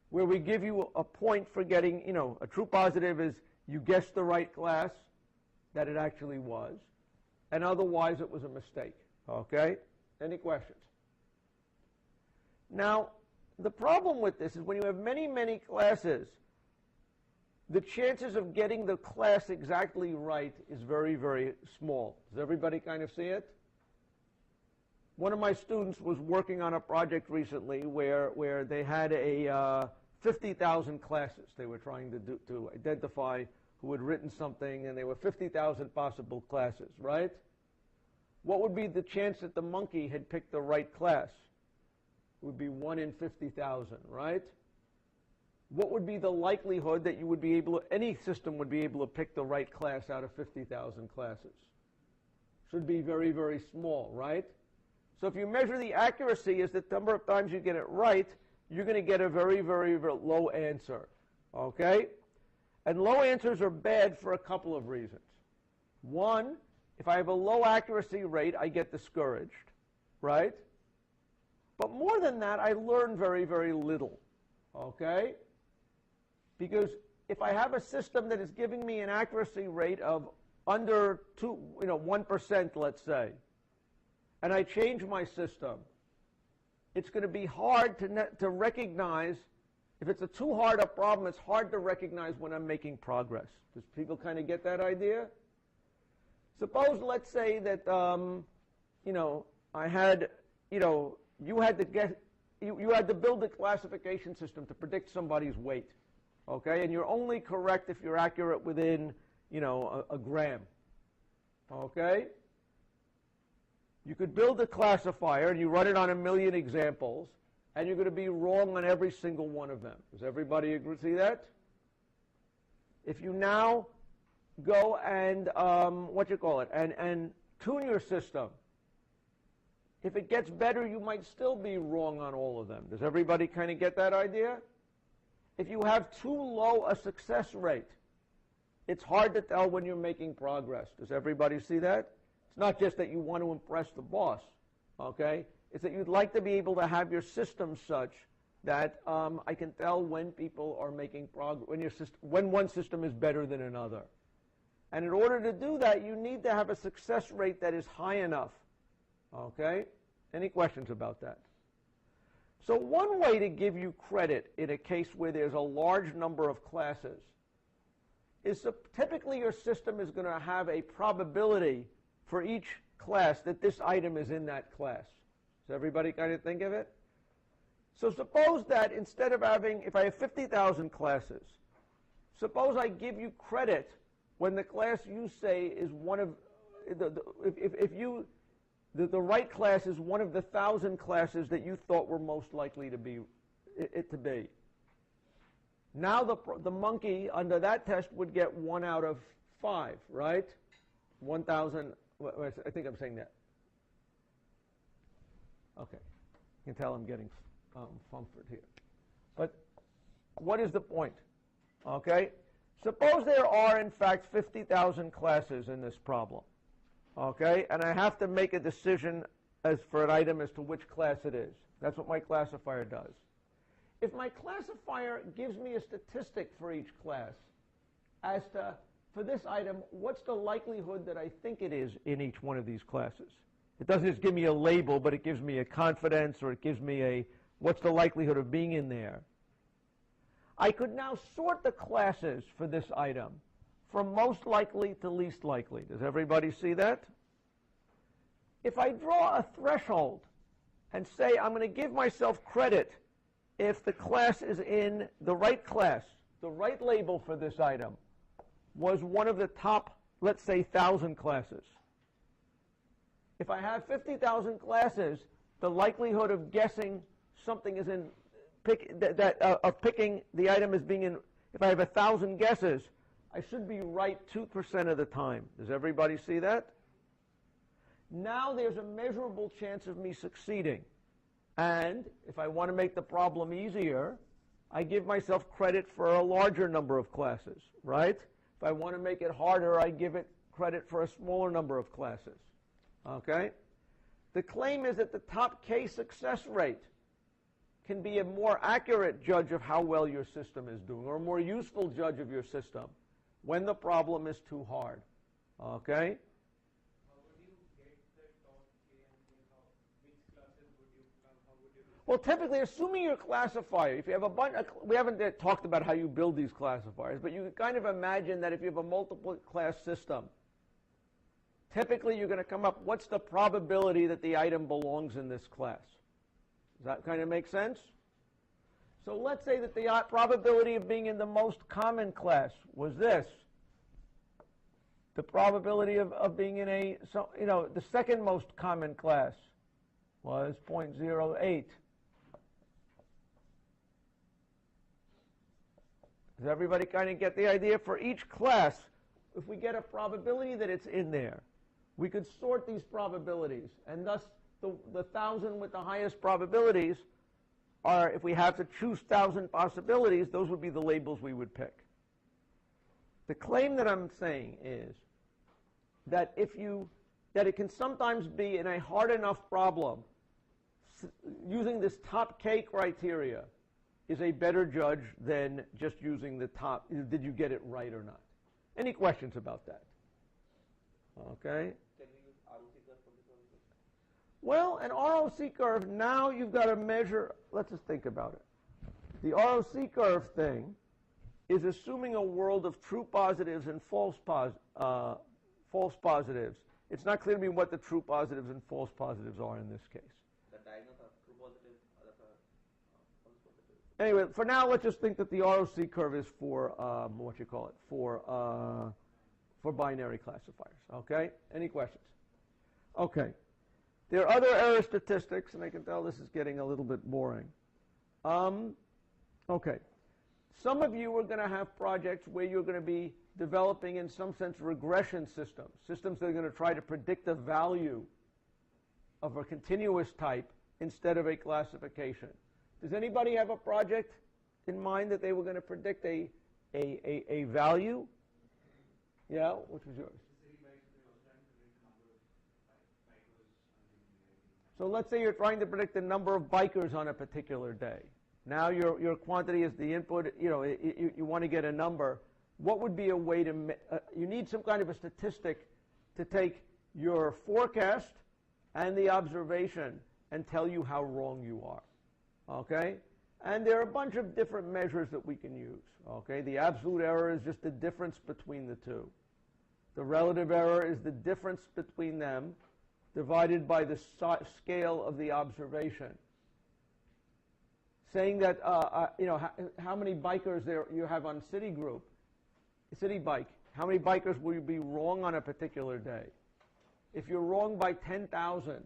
where we give you a point for getting, a true positive is you guessed the right class that it actually was. and otherwise it was a mistake. Okay? Any questions? Now, the problem with this is when you have many, many classes, the chances of getting the class exactly right is very, very small. Does everybody kind of see it? One of my students was working on a project recently where they had a 50,000 classes they were trying to identify who had written something, and there were 50,000 possible classes, right? What would be the chance that the monkey had picked the right class? It would be 1 in 50,000, right? What would be the likelihood that you would be able to, any system would be able to pick the right class out of 50,000 classes? Should be very, very small, right? So if you measure the accuracy as the number of times you get it right, you're going to get a very, very, very low answer, okay? And low answers are bad for a couple of reasons. One, if I have a low accuracy rate, I get discouraged, right? But more than that, I learn very, very little, okay? Because if I have a system that is giving me an accuracy rate of under 1%, let's say, and I change my system, it's going to be hard to recognize. If it's too hard a problem, it's hard to recognize when I'm making progress. Does people kind of get that idea? Suppose, let's say that, I had, you had to build a classification system to predict somebody's weight, okay? And you're only correct if you're accurate within, a gram, okay? You could build a classifier and you run it on 1 million examples, and you're going to be wrong on every single one of them. Does everybody agree? See that? If you now go and and tune your system, if it gets better, you might still be wrong on all of them. Does everybody kind of get that idea? If you have too low a success rate, it's hard to tell when you're making progress. Does everybody see that? It's not just that you want to impress the boss, okay? It's that you'd like to be able to have your system such that I can tell when people are making progress, when one system is better than another. And in order to do that, you need to have a success rate that is high enough, okay? Any questions about that? So one way to give you credit in a case where there's a large number of classes is typically your system is going to have a probability for each class that this item is in that class. Does everybody kind of think of it? So suppose that instead of having, if I have 50,000 classes, suppose I give you credit when the class you say is one of, the right class is one of the 1,000 classes that you thought were most likely to be, it to be. Now the monkey under that test would get 1 out of 5, right? 1,000, I think I'm saying that. Okay. You can tell I'm getting comfort here. But what is the point? Okay? Suppose there are, in fact, 50,000 classes in this problem. Okay? And I have to make a decision as for an item as to which class it is. That's what my classifier does. If my classifier gives me a statistic for each class as to, for this item, what's the likelihood that I think it is in each one of these classes? It doesn't just give me a label, but it gives me a confidence, or it gives me what's the likelihood of being in there. I could now sort the classes for this item from most likely to least likely. Does everybody see that? If I draw a threshold and say I'm going to give myself credit if the class is in the right class, the right label for this item was one of the top, let's say, 1,000 classes. If I have 50,000 classes, the likelihood of guessing something is in, of picking the item as being in, if I have 1,000 guesses, I should be right 2% of the time. Does everybody see that? Now there's a measurable chance of me succeeding. And if I want to make the problem easier, I give myself credit for a larger number of classes, right? If I want to make it harder, I give it credit for a smaller number of classes. Okay? The claim is that the top K success rate can be a more accurate judge of how well your system is doing, or a more useful judge of your system when the problem is too hard. Okay? How would Well, typically, assuming your classifier, if you have a bunch, we haven't yet talked about how you build these classifiers, but you can kind of imagine that if you have a multiple class system, typically you're going to come up, what's the probability that the item belongs in this class? Does that kind of make sense? So let's say that the probability of being in the most common class was this. The probability of being in the second most common class was 0.08. Does everybody kind of get the idea? For each class, if we get a probability that it's in there, we could sort these probabilities, and thus the 1,000 with the highest probabilities are, if we have to choose 1,000 possibilities, those would be the labels we would pick. The claim that I'm saying is that it can sometimes be in a hard enough problem, using this top K criteria is a better judge than just using the top, did you get it right or not? Any questions about that? Okay. Can we use ROC curve for this one? Well, an ROC curve, now you've got to measure, let's just think about it. The ROC curve thing is assuming a world of true positives and false positives. It's not clear to me what the true positives and false positives are in this case. The diagonals are true positives, others are false positives. Anyway, for now, let's just think that the ROC curve is for, for binary classifiers, okay? Any questions? Okay. There are other error statistics, and I can tell this is getting a little bit boring. Okay. Some of you are going to have projects where you're going to be developing, in some sense, regression systems that are going to try to predict the value of a continuous type instead of a classification. Does anybody have a project in mind that they were going to predict a value? Yeah, which was yours? So let's say you're trying to predict the number of bikers on a particular day. Now your quantity is the input, you want to get a number. What would be a way to, you need some kind of a statistic to take your forecast and the observation and tell you how wrong you are, okay? And there are a bunch of different measures that we can use, okay? The absolute error is just the difference between the two. The relative error is the difference between them divided by the scale of the observation. Saying that, how many bikers there you have on City Bike, how many bikers will you be wrong on a particular day? If you're wrong by 10,000,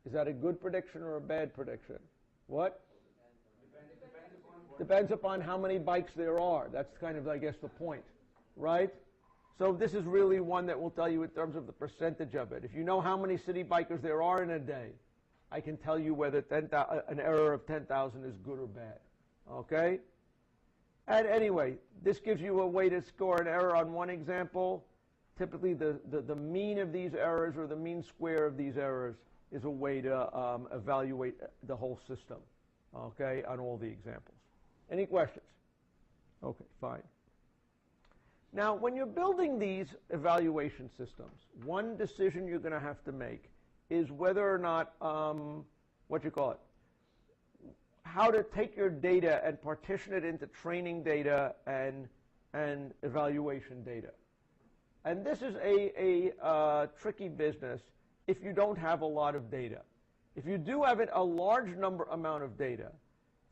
is that a good prediction or a bad prediction? What? Depends upon how many bikes there are. That's kind of, I guess, the point, right? So this is really one that will tell you in terms of the percentage of it. If you know how many city bikers there are in a day, I can tell you whether an error of 10,000 is good or bad, okay? And anyway, this gives you a way to score an error on one example. Typically, the mean of these errors or the mean square of these errors is a way to evaluate the whole system, okay, on all the examples. Any questions? Okay, fine. Now, when you're building these evaluation systems, one decision you're going to have to make is whether or not, how to take your data and partition it into training data and evaluation data. And this is a tricky business if you don't have a lot of data. If you do have a large amount of data,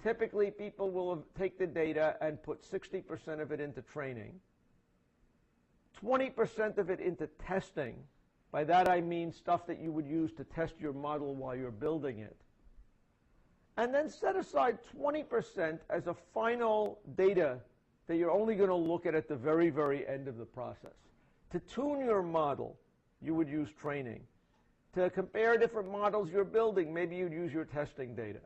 typically people will take the data and put 60% of it into training, 20% of it into testing. By that I mean stuff that you would use to test your model while you're building it. And then set aside 20% as a final data that you're only going to look at the very, very end of the process. To tune your model, you would use training. To compare different models you're building, maybe you'd use your testing data.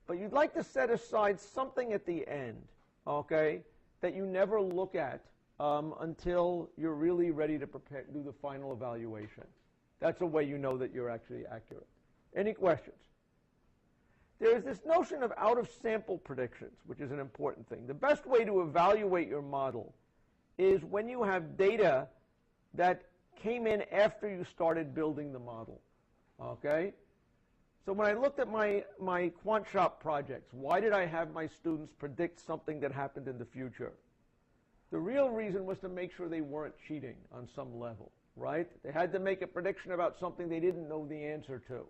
But you'd like to set aside something at the end, okay, that you never look at until you're really ready to do the final evaluation. That's a way you know that you're actually accurate. Any questions? There's this notion of out-of-sample predictions, which is an important thing. The best way to evaluate your model is when you have data that came in after you started building the model, okay? So when I looked at my quant shop projects, why did I have my students predict something that happened in the future? The real reason was to make sure they weren't cheating on some level, right? They had to make a prediction about something they didn't know the answer to.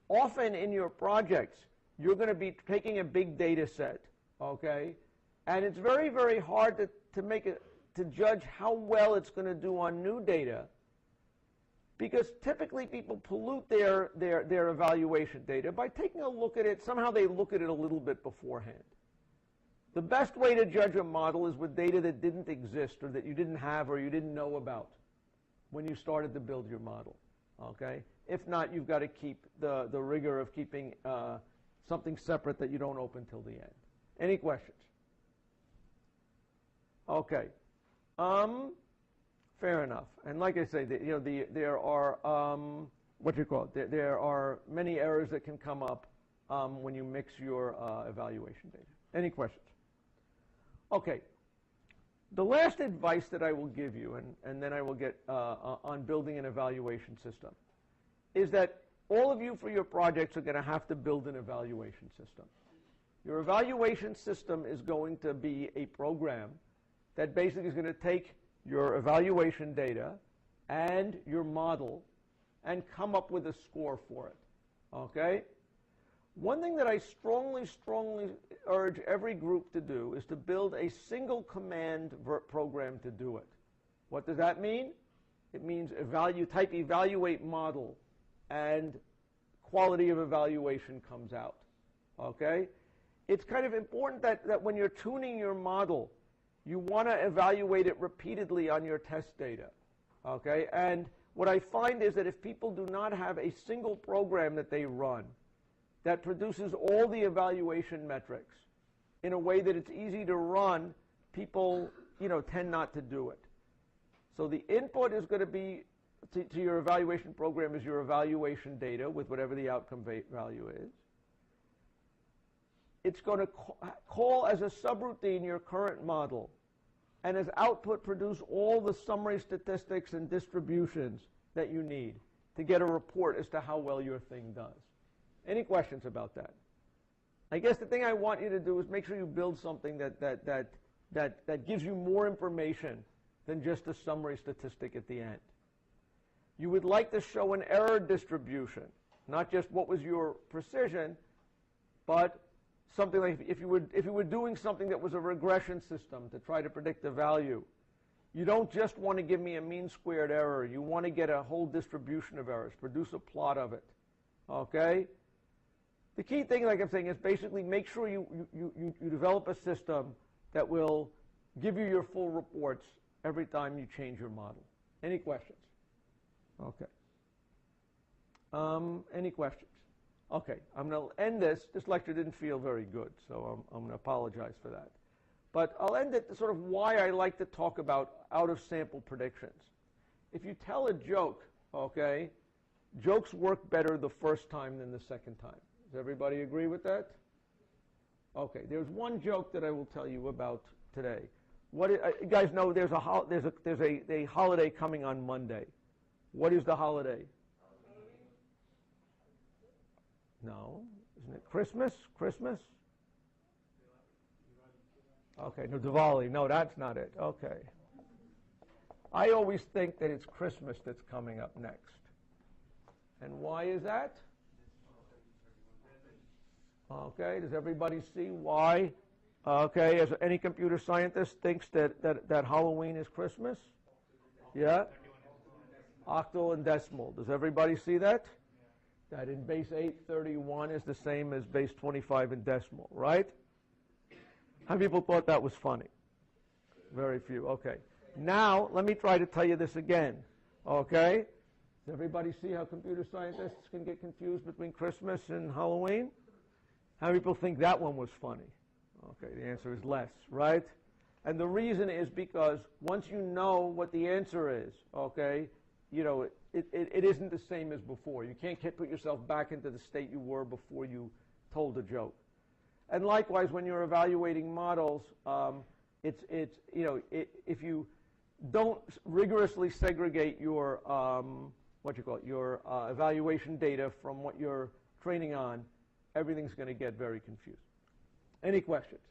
Often in your projects, you're going to be taking a big data set, okay? And it's very, very hard to judge how well it's going to do on new data, because typically people pollute their evaluation data by taking a look at it. Somehow they look at it a little bit beforehand. The best way to judge a model is with data that didn't exist or that you didn't have or you didn't know about when you started to build your model, okay? If not, you've got to keep the rigor of keeping something separate that you don't open till the end. Any questions? Okay. Fair enough. And like I say, there are there are many errors that can come up when you mix your evaluation data. Any questions? Okay. The last advice that I will give you, and then I will get on building an evaluation system, is that all of you for your projects are going to have to build an evaluation system. Your evaluation system is going to be a program that basically is going to take your evaluation data and your model and come up with a score for it, okay? One thing that I strongly, strongly urge every group to do is to build a single command program to do it. What does that mean? It means type evaluate model, and quality of evaluation comes out, okay? It's kind of important that when you're tuning your model, you want to evaluate it repeatedly on your test data, okay? And what I find is that if people do not have a single program that they run that produces all the evaluation metrics in a way that it's easy to run, people, tend not to do it. So the input is going to be to your evaluation program is your evaluation data with whatever the outcome value is. It's going to call as a subroutine your current model, and as output produce all the summary statistics and distributions that you need to get a report as to how well your thing does. Any questions about that? I guess the thing I want you to do is make sure you build something that gives you more information than just a summary statistic at the end. You would like to show an error distribution, not just what was your precision, but something like if you were doing something that was a regression system to try to predict the value, you don't just want to give me a mean squared error. You want to get a whole distribution of errors, produce a plot of it, okay? The key thing, like I'm saying, is basically make sure you develop a system that will give you your full reports every time you change your model. Any questions? Okay. Any questions? Okay, I'm going to end this. This lecture didn't feel very good, so I'm going to apologize for that. But I'll end it sort of why I like to talk about out-of-sample predictions. If you tell a joke, okay, jokes work better the first time than the second time. Does everybody agree with that? Okay, there's one joke that I will tell you about today. You guys know there's a holiday coming on Monday. What is the holiday? No, isn't it Christmas? Christmas? Okay, no, Diwali. No, that's not it. Okay. I always think that it's Christmas that's coming up next. And why is that? Okay, does everybody see why? Okay, as any computer scientist thinks that Halloween is Christmas? Yeah? Octal and decimal. Does everybody see that? That in base 831 is the same as base 25 in decimal, right? How many people thought that was funny? Very few. Okay. Now, let me try to tell you this again. Okay? Does everybody see how computer scientists can get confused between Christmas and Halloween? How many people think that one was funny? Okay, the answer is less, right? And the reason is because once you know what the answer is, okay, it isn't the same as before. You can't put yourself back into the state you were before you told a joke. And likewise, when you're evaluating models, if you don't rigorously segregate your evaluation data from what you're training on, everything's going to get very confused. Any questions?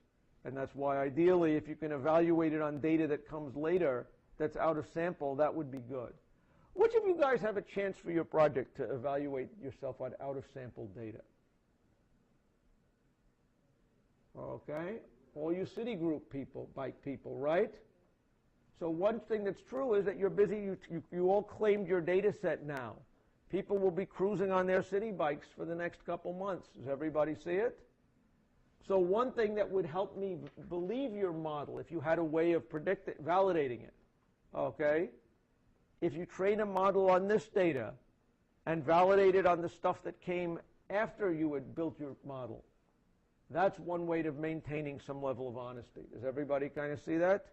And that's why ideally, if you can evaluate it on data that comes later, that's out of sample, that would be good. Which of you guys have a chance for your project to evaluate yourself on out of sample data? Okay, all you Citigroup people, bike people, right? So one thing that's true is that you're busy, you all claimed your data set now. People will be cruising on their city bikes for the next couple months. Does everybody see it? So one thing that would help me believe your model, if you had a way of validating it, okay? If you train a model on this data and validate it on the stuff that came after you had built your model, that's one way of maintaining some level of honesty. Does everybody kind of see that?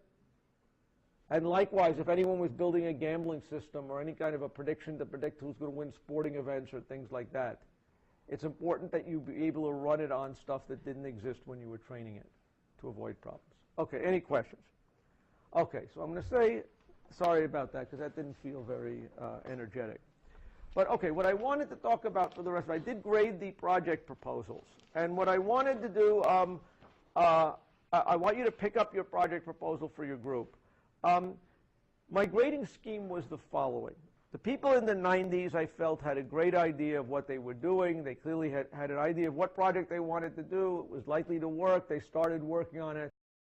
And likewise, if anyone was building a gambling system or any kind of a prediction to predict who's going to win sporting events or things like that, it's important that you be able to run it on stuff that didn't exist when you were training it to avoid problems. Okay, any questions? Okay, so I'm going to say, sorry about that because that didn't feel very energetic. But okay, what I wanted to talk about for the rest of it, I did grade the project proposals. And what I wanted to do, I want you to pick up your project proposal for your group. My grading scheme was the following. The people in the 90s, I felt, had a great idea of what they were doing. They clearly had an idea of what project they wanted to do. It was likely to work. They started working on it.